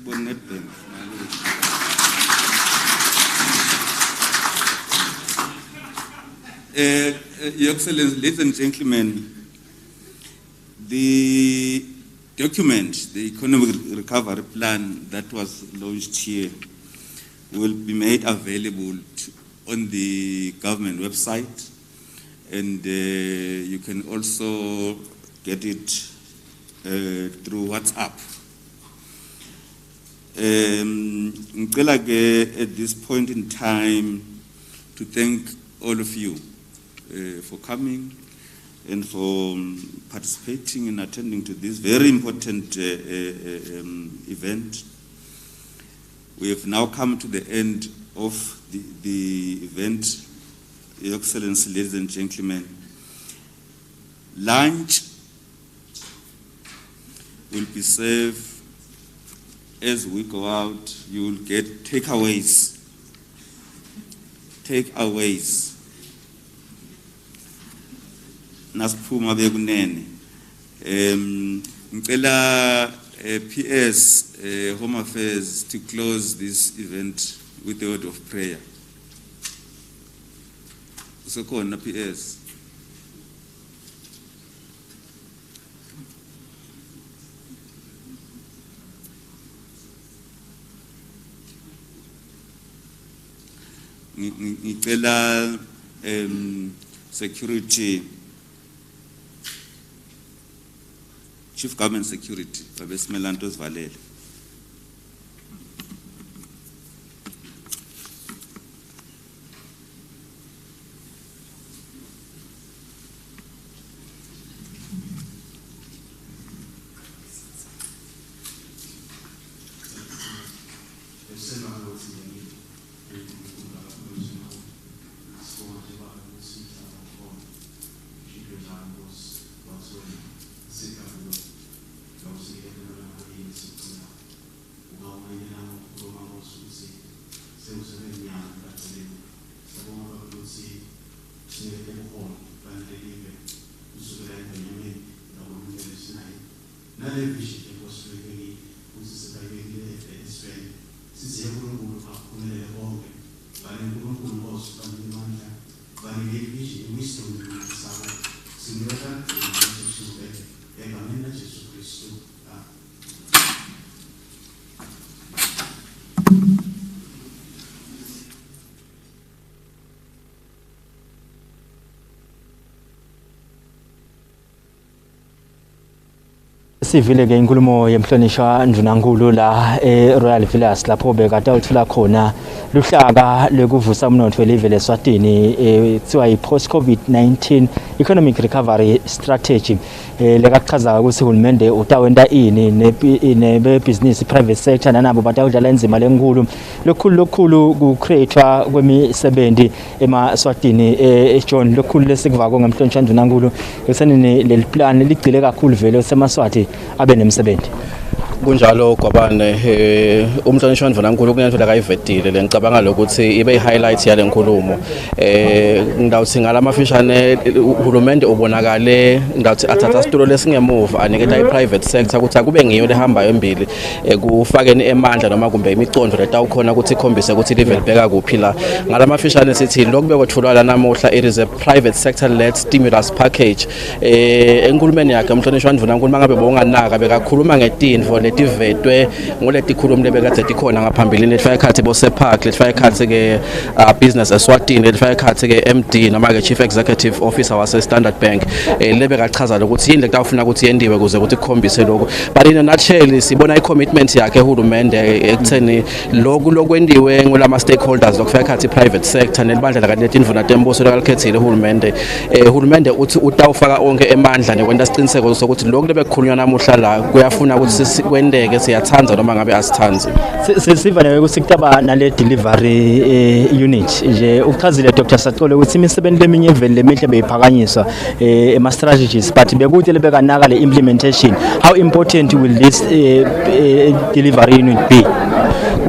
Bonnet Bank. Your Excellency, ladies and gentlemen, the document, the economic recovery plan that was launched here, will be made available on the government website, and you can also get it through WhatsApp. At this point in time, to thank all of you for coming and for participating and attending to this very important event. We have now come to the end of the event. Your Excellency, ladies and gentlemen, lunch will be served as we go out. You will get takeaways. Takeaways. Nasiphuma bekunene. Ngicela PS Home Affairs to close this event with a word of prayer. So khona PS. Ngicela security, Chief Government Security, Babesimelantos Valele. Sivile ke inkulumo yemhlonishwa Ndvunankhulu la Royal Villas lapho bekade uthola khona luhlaka lekuvusa umnotho welive leSwatini kuthiwa i-post COVID-19 economic recovery strategy lekachaza ukuthi uhulumende utawenta ini nebebusiness private sector nanabo batawudlala inzima lenkulu lokukhulu ku-createwa kwemisebenzi eMaswatini John lokukhulu lesikuvako ngemhlonishwa Ndvunankhulu esenini leli plan ligcile kakhulu vele useMaswati abe nemsebenzi. Kunjalo kwabane umhlonishwa Ndvunankhulu kunento lakayivetile lencabanga lokuthi ibe highlight yale nkulumo ngidawuthi ngalamafishane uhulumende ubonakale ngidawuthi athatha isitulo lesingemuva aniketa i-private sector ukuthi akube ngiyo lehamba embili kufakeni emandla noma kumbe imicondo letawukhona ukuthi ikhombise ukuthi level bheka kuphi la ngalamafishane sithi lokube kwethulwa la namuhla it is a private sector led stimulus package enkulumeni yakhe umhlonishwa Ndvunankhulu mangabe bonganaka bekakhuluma ngetinto letivetwe ngoleti khulumo lebekade tikhona ngaphambili lefaya ekhathi bose park lefaya ekhathi ke business Eswatini lefaya ekhathi ke MD noma ke Chief Executive Officer wase Standard Bank lebekachaza ukuthi yini lekutafuna ukuthi yendiwe kuze ukuthi ikhombise lokho but in a nutshell sibona i-commitment yakhe uhulumende ekutheni lokwendiwe ngolama stakeholders lokufaya ekhathi private sector nelibandla lakaleti Ndvuna Tembuso lakakhethile uhulumende uthi utawufaka onke emandla nekwenta isiqiniseko sokuthi lokho lebekukhulunywa namuhla la kuyafuna ukuthi kwendeke siyathanza noma ngabe asithanzi sivane ukuthi kutaba nale delivery unit nje ukuchazile Dr. Sacole ukuthi imisebenzi leminye evele lemihle beyiphakanyiswa ema strategies but bekuthi lebekanaka le implementation how important will this delivery unit be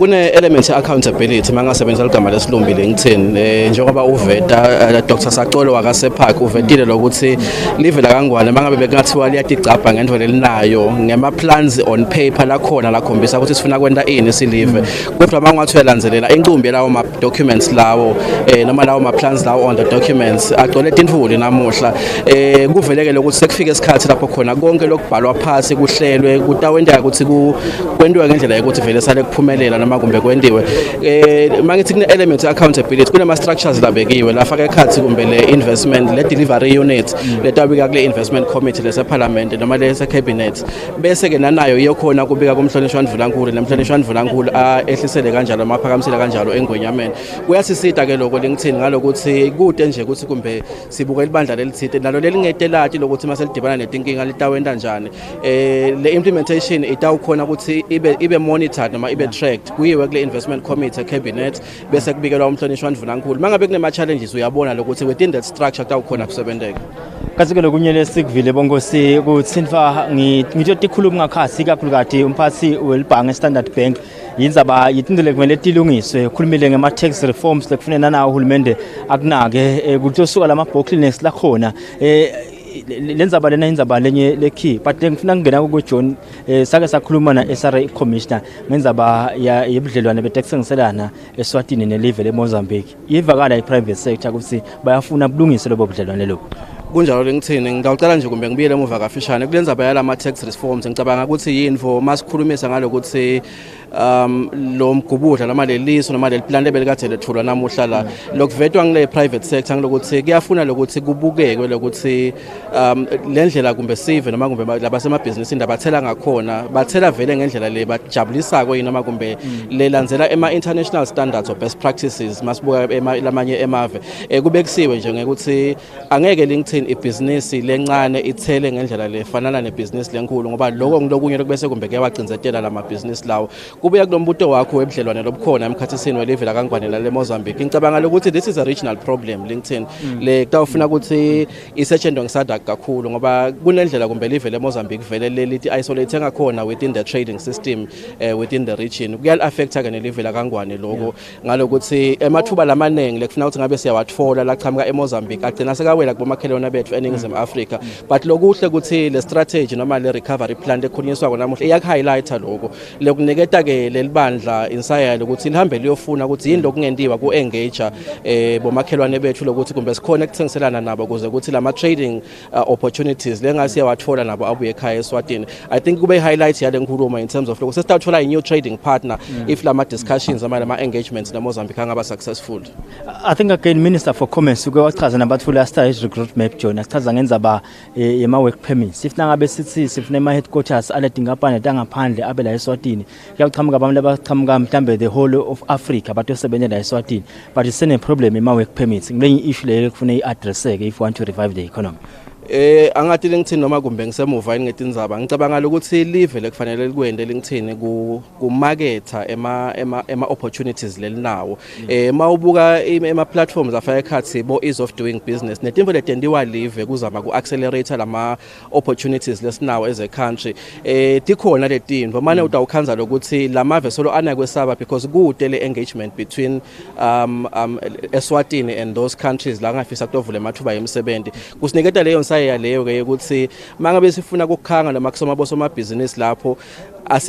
kune element accountability mangasebenzisa igama lesilumbi ngithini njengoba uveta Dr Saqolo wakasepark uvetile lokuthi live la kangwane mangabe bekungathiwa liyaticapha ngendlela elinayo ngema plans on paper la khona la khombisa ukuthi sifuna kwenta ini silive kodwa mangathi uyalandzelela inqumbi lawo ma documents lawo noma lawo ma plans lawo on the documents agcole tinfuli namuhla kuvelekele ukuthi sekufike isikhathi lapho khona konke lokubhalwa phansi kuhlelwe kutawendeka ukuthi kwentiwe ngendlela yokuthi vele sale kuphumelela noma kumbe kwendiwe mangithi kune element accountability kunama structures labekiwe la faka ekhathi kumbe le investment le delivery unit letabika kule investment committee lese parliament noma lese cabinet bese ke nanayo iyokhona kubika kumhlonishwa Ndvulankulu nemhlonishwa Ndvulankulu ehlisele kanjalo amaphakamisela kanjalo engwenyameni kuyasisita ke lokho lengithini ngalokuthi kude nje ukuthi kumbe sibuke libandla lelithite nalo lelingetelati lokuthi mase lidibana netinkinga litawenda njani le implementation itawukhona ukuthi ibe monitored noma ibe tracked kuyiwe kule investment committee cabinet bese kubikelwa umhlonishwa Ndvulankulu mangabe kunema challenges uyabona lokuthi within that structure tawukhona kusebenzeka kazi ke lokunyele sikuvile bongosi kutsinfa ngitho tikhuluma ngakhasi kakhulukati umphathi welibhange Standard Bank yindzaba yitindlela kumele tilungiswe khulumile ngema tax reforms lekufanele na uhulumende akunake kutosuka lama bottlenecks la khona lenzaba lena indzaba lenye lekey but ngifuna ngena ku John sake sakhuluma na SRA commissioner ngenzaba yebudlelwane beteksengiselana Eswatini nelive le Mozambique yivakala iprivate sector ukuthi bayafuna bulungise lobo budlelwane lobo kunjalo lengithini ngidawucela nje kumbe ngibiyele emuva kafishane kulenza bayala ama tax reforms ngicabanga ukuthi yinvo masikhulumisa ngalokuthi lo mgubudla noma leliso noma leliplan lebelekade lethulwa namuhla la lokuvetwa ngile private sector ngilokuthi kuyafuna lokuthi kubukeke lokuthi lendlela kumbe sive noma kumbe labasemabhizinisi ndabathela ngakhona bathela vele ngendlela le bajabulisa ko yinoma kumbe lelandzela ema international standards or best practices masibuka lamanye emave kubekusiwe nje ngekuthi angeke lingithini ibhizinisi lencane ithele ngendlela lefanana nebhizinisi lenkulu ngoba lokho ngilokunye lokubese kumbe kuyawagcinzetela lamabhizinisi lawo kubuya kulombuto wakho webudlelwane lobukhona emkhathisini welive la kangwane la Mozambique ngicabanga ukuthi this is a regional problem lingithini le kutawufuna ukuthi isetshenzwe ngisadak kakhulu ngoba kunendlela kumbe live le Mozambique vele lelithi isolate ngakhona within the trading system within the region kuyal affecta ke nelive la kangwane lokho ngalokuthi emathuba lamanengi lekufuna ukuthi ngabe siyawatfola la qhamuka eMozambique agcina sekawela kubomakhelwane bethu eningizimu Africa but lokuhle ukuthi le strategy noma le recovery plan lekhunyiswa namuhla iyak highlighter lokho lekuniketa ke lelibandla insayalo ukuthi lihambe liyofuna ukuthi yini lokungendiwa ku engage bomakhelwane bethu lokuthi kumbe sikhona ukuthengiselana nabo kuze ukuthi lama trading opportunities lengasiya wathola nabo abuye ekhaya eSwatini I think kube highlight yale nkulumo in terms of lokho sesithathola a new trading partner if lama discussions ama engagements na Mozambique angaba successful. I think again Minister for Commerce uke wachaza nabathula stage recruit map John asichaza ngendaba yema work permits if nangabe sithi sifuna ama headquarters aledingapane tangaphandle abe la eSwatini kuyaqhamuka abantu abaqhamuka mhlambe the whole of Africa batosebenzela la eSwatini but it's a problem ema work permits ngilenye issue leyo kufuna iaddresseke if you want to revive the economy. Angathi lengithini noma kumbe ngisemuva ngetindzaba ngicabanga ukuthi live lekufanele likwende lengithini ku marketa ema opportunities lelinawo mawubuka ema platforms afaka ekhathi bo ease of doing business netimvo letendiwa live kuzama ku accelerator lama opportunities lesinawo as a country tikhona letinvo manje utawukhanza lokuthi lamave solo anakwesaba because kude le engagement between Eswatini and those countries la ngafisa kutovula emathuba yemisebenzi kusiniketa leyo yaleyo ke ukuthi mangabe sifuna ukukhanga namakusoma bosomabhizinisi lapho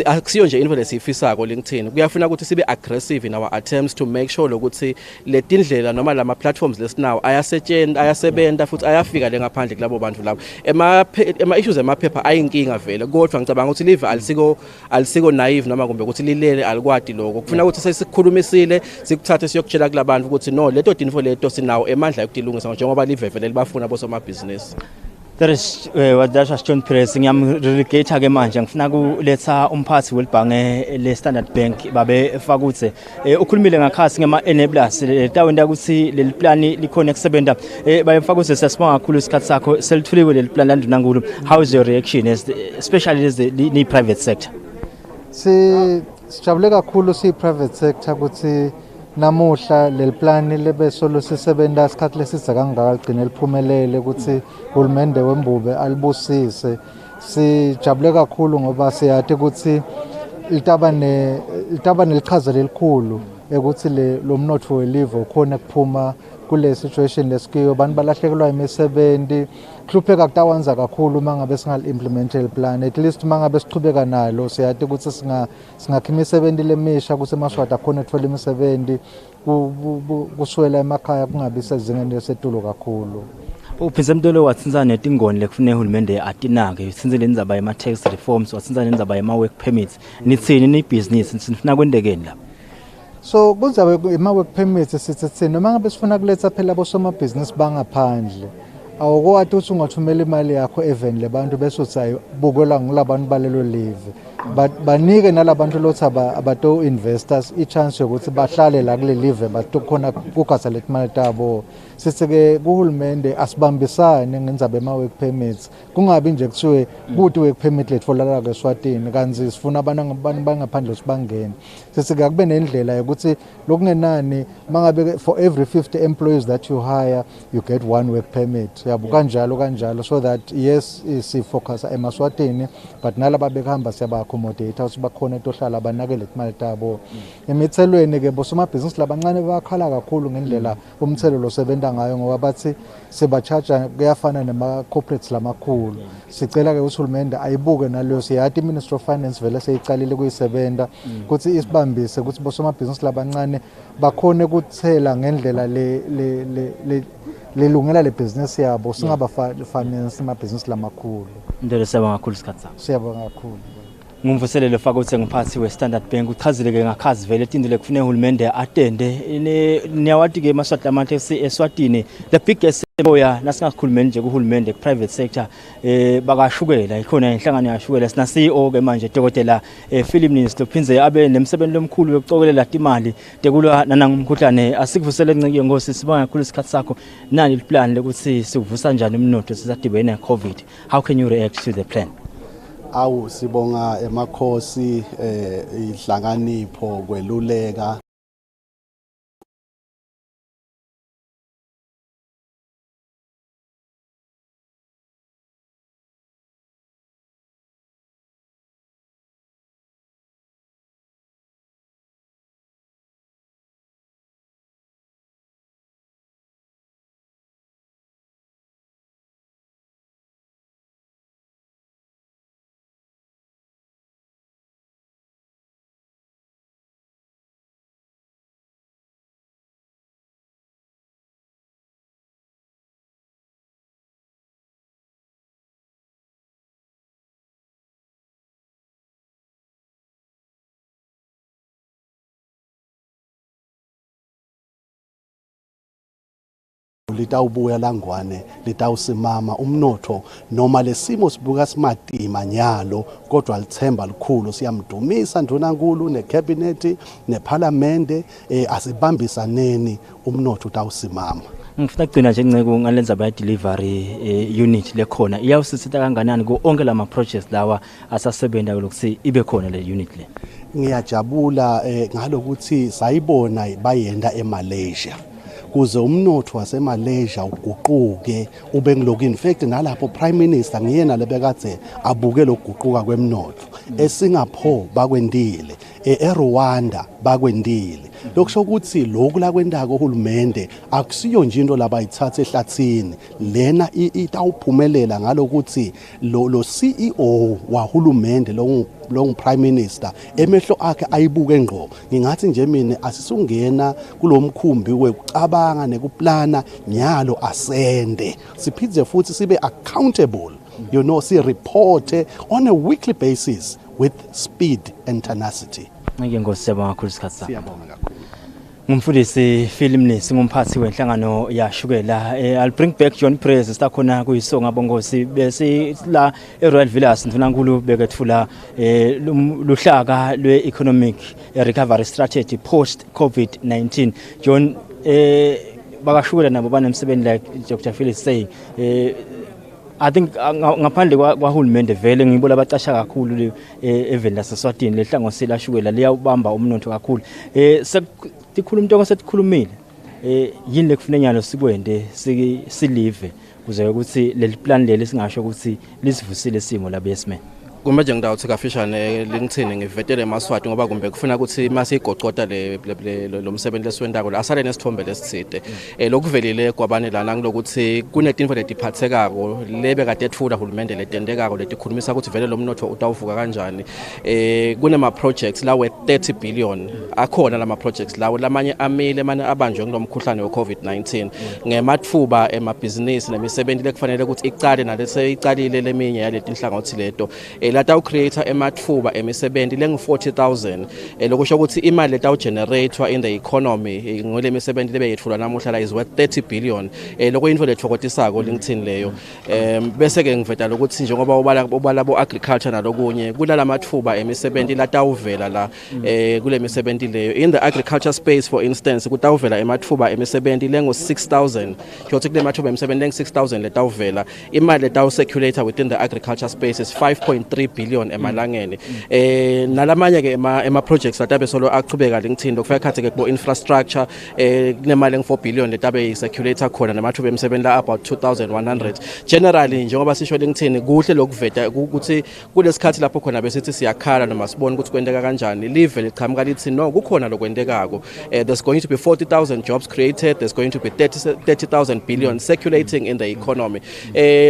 akusiyo nje into lesifisako lengithini kuyafuna ukuthi sibe aggressive in our attempts to make sure ukuthi letindlela noma lama platforms lesinawo ayasebenta futhi ayafika lengaphandle kulabo bantu labo ema issues emaphepha ayinkinga vele kodwa ngicabanga ukuthi live alisiko naive noma kumbe ukuthi lilele alikwadi lokho kufuna ukuthi sesikhulumisile sikuthathe siyokutshela kulabantu ukuthi no leto dinfo leto sinawo emandla yokutilungisa njengoba live vele libafuna bosomabhizinisi. There is what John Perez ngiyamrelegate ke manje ngifuna kuletha umphathi welibhange le Standard Bank babe fakutse ukhulumile ngakhasi ngema enablers letawenda ukuthi leli plan likhona kusebenza bayefakutse sasibonga kakhulu isikhatsi sakho selithuliwe leli plan landunangulu how is your reaction especially as the private sector sijabule kakhulu private sector ukuthi namuhla leli plan lebe solo sisebenza isikhathi lesizwe kangaka ligcine liphumelele ukuthi uhulumende wembube alibusise sijabule kakhulu ngoba siyathi ukuthi litaba nelichaza lelikhulu ukuthi lo mnotho welive ukhona kuphuma kule situation lesikuyo abantu balahlekelwa imisebenzi hlupheka kutawanza kakhulu mangabe singal implement el plan at least mangabe sichubeka nalo siyathi ukuthi singakha imisebenzi lemisha kusemaswati akhona ethola imisebenzi kuswela emakhaya kungabi sezingeni lesetulo kakhulu. Uphindze mntolo watsinza netingoni lekufune uhulumende atinake utsinze lenzaba yema tax reforms watsinza lenzaba yema work permits nitsini ni business sifuna kwendekeni la. So kunzabe ima work permits sithi noma ngabe sifuna kuletha phela bosoma business bangaphandle awukwathi ukuthi ungathumela imali yakho even lebantu bese uthi bukwela ngilabantu balelo live banike nalabantu lothi abato investors i-chance yokuthi bahlale la kule live batokhona kugasa letimali tabo sithi ke kuhulumende asibambisane ngenzabe ama work permits kungabi nje kuthiwe kuthi work permit letfolala ke Eswatini kanzi sifuna abantu bangaphandle sibangene sithi ke kube nendlela ukuthi lokungenani mangabe for every 50 employees that you hire you get one work permit yabo kanjalo so that yes si focus eMaswatini but nalaba bekhamba siyaba accommodate ukuthi bakhona etohlala banakele imali tabo emithelweni ke bosoma business labancane bakhala kakhulu ngendlela umthelo lo sebenta ngayo ngoba bathi sebacharge kuyafana nema corporates lamakhulu sicela ke uhulumende ayibuke naleyo siyathi Minister of Finance vele seyicalile kuyisebenta ukuthi isibambise ukuthi bosoma business labancane bakhone ukuthela ngendlela lelungela le business yabo singaba finance ama business lamakhulu. Ndelo siyabonga kakhulu isikhatsi. Siyabonga kakhulu. Ngumvuselelo faka ukuthi ngumphathi we-Standard Bank uchazile ke ngakhazi vele into lekufune uhulumende atende niyawathi ke emaswati amateksi eSwatini the biggest employer nasingakhulumeni nje kuhulumende private sector bakashukela ikhona inhlangano yashukela sina CEO ke manje Dr. Philip Minister uphinze abe nemsebenzi lomkhulu yokucokelela imali tekulwa nanangumkhuhlane asikuvusele ncike ngosi sibonga kakhulu isikhatsi sakho nani iplan lokuthi sivusa kanjani umnotho sisadibene neCovid. How can you react to the plan? Awu sibonga emakhosi ihlanganipho kweluleka litawubuya langwane litawusimama umnotho noma lesimo sibuka simatima nyalo kodwa lithemba likhulu siyamdumisa ndunankulu necabinet neparlamente asibambisaneni umnotho utawusimama. Ngifuna kugcina nje nceke ngalenza ba delivery unit lekhona iyawusisita kanganani ku onke lama projects lawa asasebenza lokuthi ibe khona le unit le. Ngiyajabula ngalokuthi sayibona bayenda eMalaysia kuze umnotho waseMalaysia uguquke ube ngiloku in fact nalapho prime minister ngiyena lebekade abuke lokuguquka kwemnotho eSingapore bakwendile eRwanda bakwendile lokusho ukuthi lokhu la kwendako uhulumende akusiyo nje into labayithatha ehlathini lena itawuphumelela ngalokuthi lo CEO wahulumende lo prime minister emehlo akhe ayibuke ngqo ngingathi nje mina asisungena kulomkhumbi wekucabanga nekuplana nyalo asende siphidze futhi sibe accountable si report on a weekly basis with speed and tenacity. Ngeke ngosiyabonga kakhulu isikhatsi sakho. Siyabonga kakhulu. Ngumfundisi Philip Minister ngumphathi wenhlangano yashukela I'll bring back John Praise sitakhona kuyisonga bongosi bese la eRoyal Villas ndunankulu bekethula luhlaka lwe-economic recovery strategy post COVID-19. John bakashukela nabo banemsebenzi like Dr. Philip saying I think ngaphandle kwahulumende vele ngibola bacasha kakhulu eveni laseSwatini lehlangosi lashukela liyabamba umnotho kakhulu sekukhuluma into sesikhulumile yini lekufuna nyalo sikwende silive kuze ukuthi leli plan leli singasho ukuthi lisivusile simo la basement. Kumbe nje ngidawuthi kafishane lingithini ngivetele eMaswati ngoba kumbe kufuna ukuthi masigoqota lo msebenzi lesiwendako la asale nesithombe lesithide. Lokuvelile kwabane lana ngilokuthi kunetinto letiphathekako lebe kade ethula uhulumende letendekako letikhulumisa ukuthi vele lo mnotho utawuvuka kanjani. Kunema projects la we 30 billion akhona lama projects lawo lamanye amile manje abanjwe ngilomkhuhlane weCovid-19 ngemathuba emabhizinisi nemisebenzi lekufanele ukuthi iqale nalese iqalile leminye yaleti inhlangothi leto. Lata creator emathuba emisebenzi lengu 40,000 lokusho ukuthi imali leta generate in the economy ngole misebenzi lebe yethula namuhla la is worth 30 billion lokuyinto lethokotisako LinkedIn leyo. Bese ke ngiveta ukuthi njengoba ubala bo agriculture nalokunye kulala mathuba emisebenzi lata uvela la kule misebenzi leyo. In the agriculture space for instance kutawuvela emathuba emisebenzi lengu 6,000 kuthi kule mathuba emisebenzi lengu 6,000 leta uvela imali leta circulator within the agriculture space is 5.3 billion emalangeni. Nalamanye ke ema projects latabe solo aqhubeka LinkedIn lokufaka khathi ke ku infrastructure kunemali engu 4 billion letabe circulator khona namathuba emisebenzi la about 2,100 generally njengoba sisho LinkedIn kuhle lokuveta ukuthi kulesikhathi lapho khona besithi siyakhala noma sibone ukuthi kwendeka kanjani live liqhamuka lithi no kukhona lokwendekako. There's going to be 40,000 jobs created, there's going to be 30,000 billion circulating in the economy.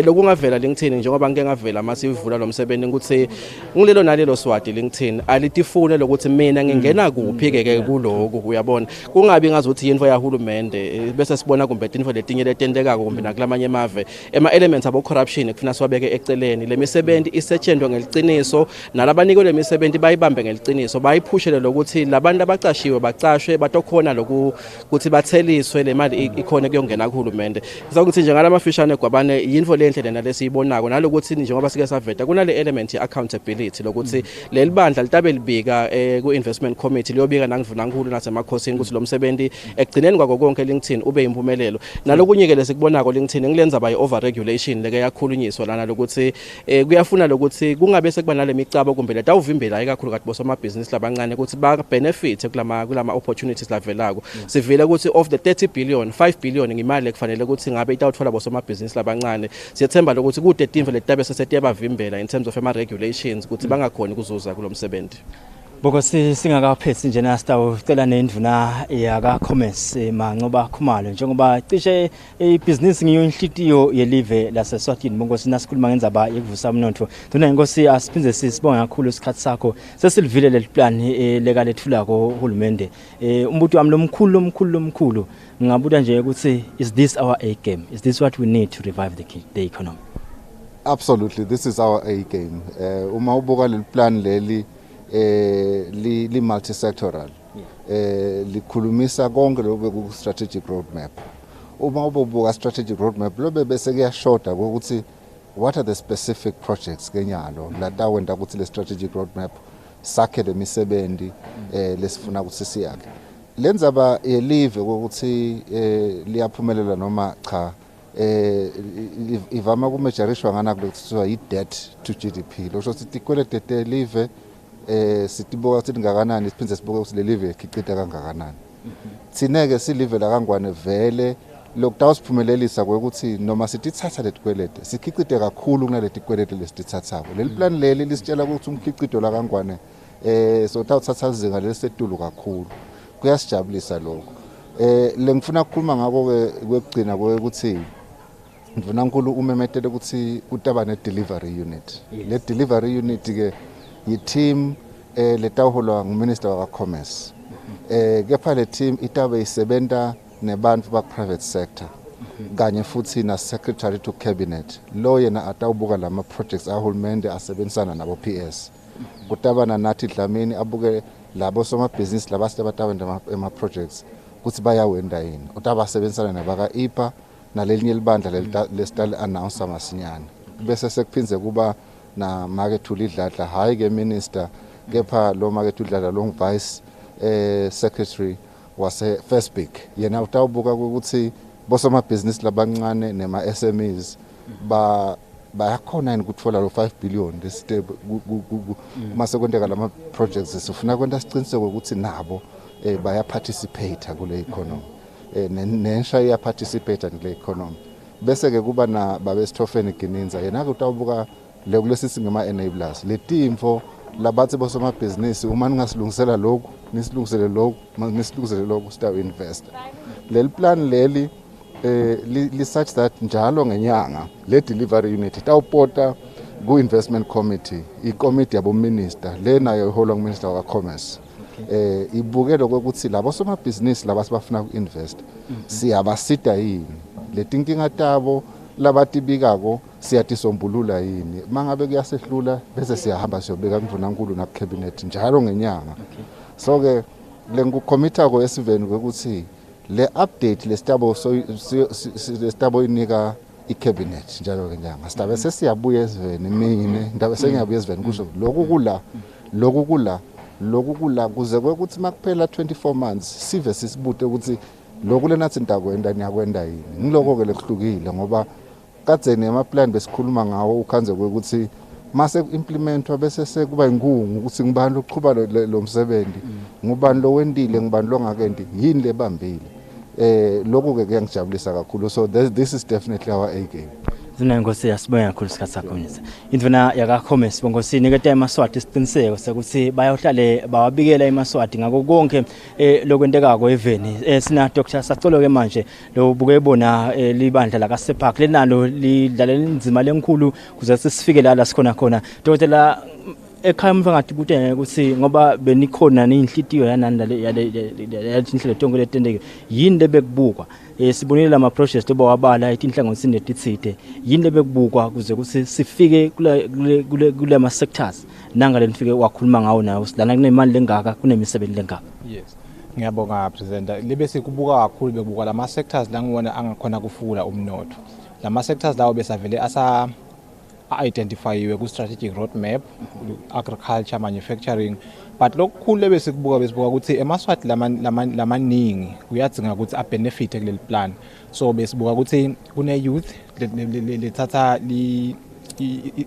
Lokungavela LinkedIn njengoba ngeke ngavela masivula lo msebenzi ukuthi ngilelo nalelo swati LinkedIn alitifune lokuthi mina ngingena kuphi ke kuloko uyabona kungabi ngazuthi yinto yahulumende bese sibona kumbe into letinye letendekako kumbe nakulamanye mave ema elements abo corruption kufuna siwabeke eceleni le misebenzi isetshenzwe ngeliqiniso nalabanikwe le misebenzi bayibambe ngeliqiniso bayiphushele lokuthi labantu abaqashiwe baqashwe batokhona lokuthi batheliswe le mali ikhona kuyongena kuhulumende ngizokuthi nje ngalamafishane kwabane yinto lenhle lena lesiyibonako nalokuthi njengoba sike saveta kunale element accountability lokuthi leli bandla litabe libika ku investment committee liyobika nangivunankulu nasemakhosini ukuthi lo msebenzi ekugcineni kwako konke LinkedIn ube impumelelo nalokunye ke lesikubonako LinkedIn ngilenza by over regulation leke yakhulunyiswa lana lokuthi kuyafuna lokuthi kungabe sekuba nale micabo kumbe leta uvimbela ikakhulu kathi bosoma business labancane ukuthi ba benefit kulama opportunities lavelako sivile ukuthi of the 30 billion 5 billion ngimali ekufanele ukuthi ngabe itawuthola bosoma business labancane siyethemba lokuthi kude timve letabe sesetiyabavimbela in terms of regulations ukuthi bangakhoni kuzuza kulomsebenzi. Boko singakaphethi nje nasitawucela nendvuna yaka commerce mancoba khumalo njengoba cishe ibusiness ngiyo inhlitiyo yelive laseSwatini bonke sinasikhuluma ngenzaba yekuvusa umnotho dona inkosi asiphinze sisibonga kakhulu isikhathi sakho sesilivile leli plan leka lethulako uhulumende umbuto wami lomkhulu ngabuda nje ukuthi is this our A game, is this what we need to revive the economy? Absolutely, this is our A game. Uma ubuka leli plan leli li multi-sectoral likhulumisa konke lobe ku strategic roadmap. Uma ubuka strategic roadmap lobe bese kuyashoda ukuthi what are the specific projects kenyalo la wenda ukuthi le strategic roadmap sakhe lemisebenzi lesifuna ukuthi siyakhe lenza ba yelive ukuthi liyaphumelela noma cha ivama kumejorishwa ngana kulokuthiwa i-debt to GDP lo shothi tikwelete telive sitiboka sithi ngakanani siphinde siboke ukuthi le live ikhiqida kangakanani thineke silive la kangwane vele lokutawusiphumelelisa ukuthi noma sitithatha letikwelete sikhiqide kakhulu kunaleti kwelete lesitithathako leli plan leli lisitshela ukuthi umkhiqido la kangwane so tawuthatha izinga lesetulu kakhulu kuyasijabulisa lokho lengifuna ukukhuluma ngako kwekugcina ukuthi ngifuna nkulu umemetele ukuthi kutaba ne delivery unit le delivery unit ke yi-team letawuholwa nguminister waka-commerce kepha le team itabe isebenta nebantu ba-private sector kanye futhi na-secretary to cabinet lo yena atawubuka lama projects ahulumende asebenzisana nabo PS kutabana nathi Dlamini abuke labo somabhizinisi labasebatawenza ema-projects ukuthi bayawenda yini utabasebenzisana nabaka-IPA nalelinye libandla lesitali announce masinyane bese sekuphinze kuba na Makethula Idladla hayi ke minister kepha lo Makethula Idladla lo vice secretary wase Firstbig yena utawubuka ukuthi bosoma business labancane nema SMEs bayakhona yini ukuthola lo 5 billion lesite mase kwenteka lama projects sifuna kwenta siqiniseke ukuthi nabo baya participate kule economy nensha iya participate kule economy bese ke kuba na babesithofeni Gininza yena ke utawubuka le kulesithi ngema enablers le timfo labathi bosomabhizinisi uma ningasilungisela lokhu nisilungisele lokhu nisilungisele lokhu sitaw invest leli plan leli li such that njalo ngenyanga le delivery unit tawupota ku investment committee I-committee yabo minister le nayo iholwa nguminister wa commerce ibukelo ukuthi labo somabhizinisi labasibafuna ku-invest siyabasida yini letinkinga tabo labatibikako siyatisombulula yini mangabe kuyasehlula bese siyahamba siyobeka kuNdunankulu na cabinet njalo ngenyanga so ke lengukomita ko esiveni ukuthi le update lesitabo inika I-cabinet njalo ngenyanga sitabe sesiyabuya esiveni mine ndabe sengiyabuya esiveni kusho lokukula kuze kwekuthi makuphela 24 months sive sisibute ukuthi lokhu lenathi ntakwenda niyakwenda yini ngiloko ke lekuhlukile ngoba kadzeni amaplan besikhuluma ngawo ukhanze kwekuthi mase implementwa bese sekuba inkungu ukuthi ngibani loqhubha lo msebenzi ngubani lo wendile ngibani lo ngakendi yini lebambile lokho ke kuyangijabulisa kakhulu so this is definitely our A game. Zina ngosi yasibonga kakhulu isikhathi sakho Minister. Indvuna yakakhomme sibongosi niketa emaswati isiqiniseko sekuthi bayohlale bawabikela emaswati ngako konke lokwentekako eveni. Sina Dr. Sacolo ke manje lo buke bona libandla la kaSepark lenalo lidlalela inzima lenkulu kuze sifike la sikhona khona. Dr. Ekhaya mfangati kuthe ukuthi ngoba benikhona nenhlitiyo yananda yatinhlelo tonke letendeke yini lebekubukwa sibonile lama projects lobawabala itinhlangothi netitsite yini lebekubukwa kuze kuthi sifike kule ma sectors nanga lenifike wakhuluma ngawo nawo sidlana kunemali lengaka kunemisebenzi lengaka. Yes, ngiyabonga presenter libe sikubuka kakhulu bekubuka lama sectors la ngibona angakhona kufula umnotho lama sectors lawo besavele asa identifyiwe ku strategic roadmap agriculture manufacturing but lokukhulu besikubuka ukuthi emaswati lamaningi kuyadzinga ukuthi a benefit kuleli plan so besibuka ukuthi kune youth lethatha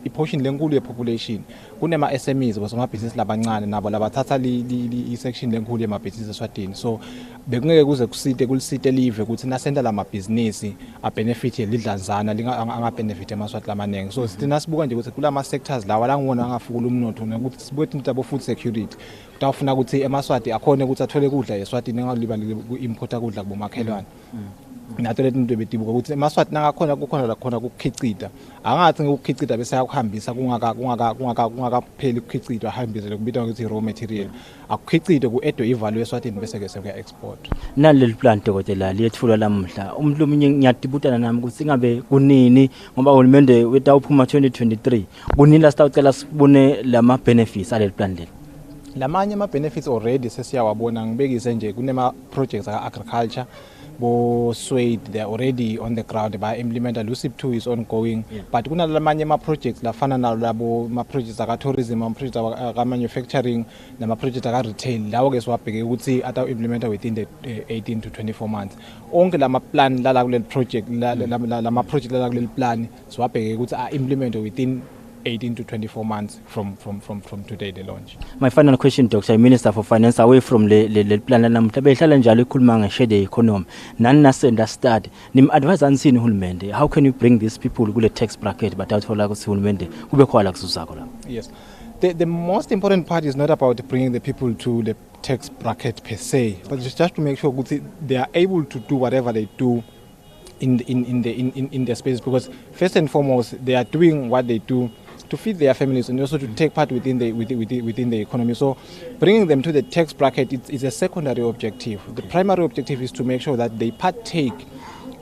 i-portion lenkulu ye-population kunema SMEs bosomabhizinisi labancane nabo labathatha i-section lenkulu yemabhizinisi eSwatini so bekungeke kuze kulisite live ukuthi nasenta lamabhizinisi a-benefit lidlanzana anga-benefit emaswati lamaningi so sithina sibuka nje ukuthi kulama sectors lawa la ngibona angafukula umnotho nokuthi sibuke into abo food security kutawufuna ukuthi emaswati akhone ukuthi athole kudla eSwatini engalibaleki ku-importa kudla kubomakhelwane nato letinto betibuka ukuthi emaswati nangakhona kukhona la khona ukukhicita angathi ukukhicita bese yakuhambisa kungakapheli ukukhicitwa ahambise lokubitwa ukuthi raw material akukhicite ku-edwe ivalue eSwatini bese ke sekuya export naleli plan dokotela liyethulwa lamuhla umuntu omunye ngiyadibutana nami ukuthi ingabe kunini ngoba uhulumende wetawuphuma 2023 kunini la sitawucela sibone lama benefits aleli plan leli lamanye ama benefits already sesiyawabona ngibekise nje kunema projects aka agriculture bo Swade they're already on the ground by implementer Lucip 2 is ongoing but kunalamanye ama projects lafana nalabo ma projects aka tourism ama projects aka manufacturing nama projects aka retail lawo ke siwabheke ukuthi ata implementer within the 18 to 24 months onke lama plan lala kuleli project lama project lala kuleli plan siwabheke ukuthi a implement within 18 to 24 months from today the launch. My final question, Dr. Minister for Finance, away from the plan namhla behlala njalo ikhuluma nge-share economy nani nasenda start nim advise ansini uhulumende how can you bring these people kule tax bracket but awuthola ukuthi uhulumende kube khona kusuzako la. Yes, the most important part is not about bringing the people to the tax bracket per se but it's just to make sure that they are able to do whatever they do in their space because first and foremost they are doing what they do to feed their families and also to take part within the economy. So bringing them to the tax bracket is a secondary objective. The primary objective is to make sure that they partake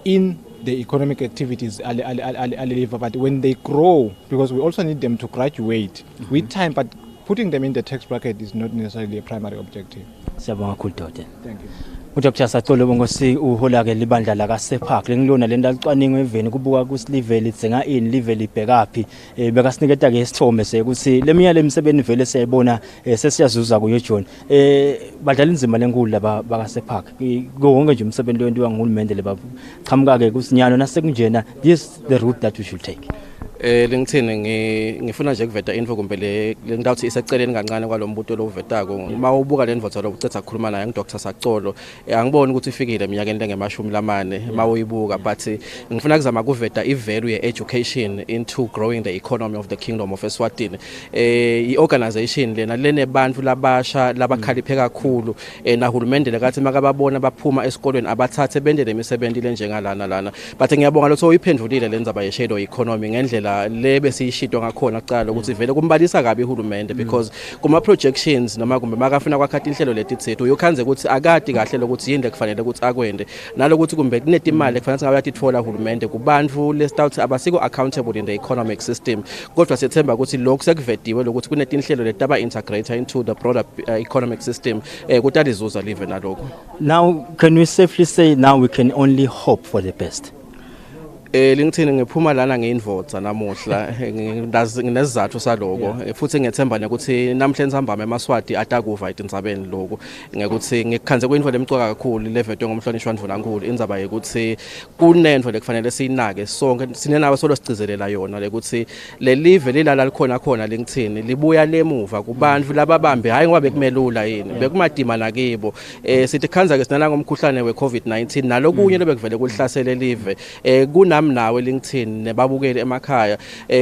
in the economic activities but when they grow, because we also need them to graduate with time, but putting them in the tax bracket is not necessarily a primary objective. Thank you. Dr. Sacolo bongosi uhola ke libandla la kaSepark lengilona lento alicwaningo eveni kubuka ku level itsenga in level ibhekapi bekasiniketa ke isithombe sekuthi lemiyale imisebenzi vele siyayibona sesiyazuza kuyo John badlala inzima lenkulu laba bakaSepark konke nje umsebenzi wentiwa nguhulumende leba chamuka ke kusinyano nasekunjena this the route that we should take. Lengithini ngifuna nje ukuveta info kumbe le ngidawuthi iseceleni kancane kwalombuto lo uvetako uma ubuka le ndvodza lo ucetha ukukhuluma naye ngiDr Sacolo angiboni ukuthi ifikile eminyakeni lengemashumi lamane mawuyibuka but ngifuna kuzama kuveta ivalue ye-education into growing the economy of the Kingdom of Eswatini. I-organization lena lenebantu labasha labakhaliphe kakhulu nahulumende lekathi makababona baphuma esikolweni abathathe bende lemisebenzi lenjengalana lana but ngiyabonga lokho uyiphendulile lenzaba ye-shadow economy ngendlela le besiyishito ngakhona kuqala ukuthi vele kumbalisa kabi uhulumende because kuma projections noma kumbe makafuna kwakhathi inhlelo leti tsethu uyokhanze ukuthi akadi kahle lokuthi yini lekufanele ukuthi akwende nalokuthi kumbe kunetimali kufanele singabe yatitfola uhulumende kubantu lesitawuthi abasiko accountable in the economic system kodwa sethemba ukuthi lokhu sekuvediwe lokuthi kunetinhlelo letaba integrator into the broader economic system kutalizuza live naloko. Now can we safely say now we can only hope for the best? Lingithini ngiphuma lana ngeinvodza namuhla nginezizathu saloko futhi ngiyethemba ukuthi namhlanje sihamba eMaswati atakuva itindzabeni lokho ngekuthi ngikhanze kwinfo lemcoka kakhulu levetwe ngomhlonishwa Ndvunankhulu indzaba yekuthi kunento lekufanele siyinake sonke sinenawe solo sichizelela yona lekuthi le live lilala likhona khona lingithini libuya lemuva kubantu lababambe hayi ngoba bekumelula yini bekumadima nakibo sithi khanza ke sinana ngomkhuhlane we-COVID-19 nalokunye lebekuvele kulihlasele live kuna nawe lingithini nebabukeli emakhaya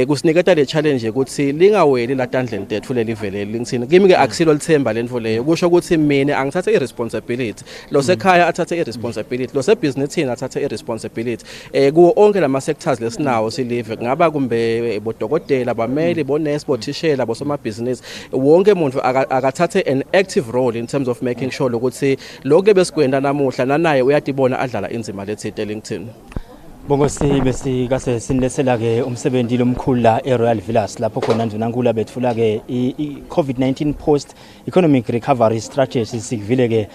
kusiniketa le challenge ukuthi lingaweli latandleni tethu lelivele lingithini kimi ke akusilo lithemba lento leyo kusho ukuthi mina angithathe irresponsibility lo sekhaya athathe irresponsibility lo sebusinessini athathe irresponsibility kuwo onke lama sectors lesinawo silive kungaba kumbe bodokotela bameli bonesi bothishela bosomabhizinisi wonke umuntu akathathe an active role in terms of making sure ukuthi lokho besikwenda namuhla nanaye uyatibona adlala inzima lethite lingithini. Bongosi besikase sinilesela ke umsebenzi lomkhulu la eRoyal Villas lapho khona Ndvunankhulu bethula ke i-COVID-19 post economic recovery strategy sikuvile ke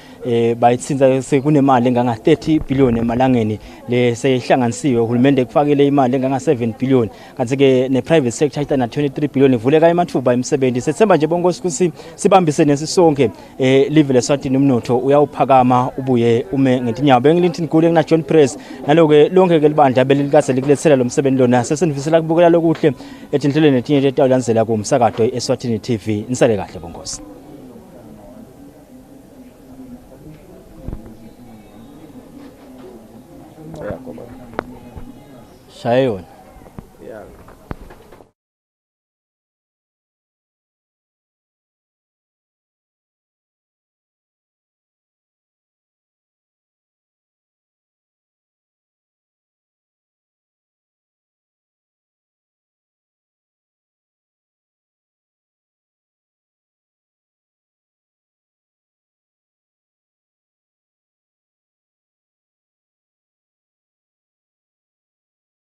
bayitsinza sekunemali enganga 30 billion emalangeni lesehlanganisiwe uhulumende kufakele imali enganga 7 billion kanti ke ne private sector ita na 23 billion ivuleka emathuba emsebenzi sethemba nje bongosi ukuthi sibambise nesisonke live leSwatini umnotho uyawuphakama ubuye ume ngetinyawo bengilithini kule ngina John Press naloke lonke ke bandla belikase likulethela lo msebenzi lona sesenifisela kubukela lokuhle etinhlelweni etinye etawulandzela kumsakado eSwatini TV nisale kahle bongosi. Shaya yona. Yeah.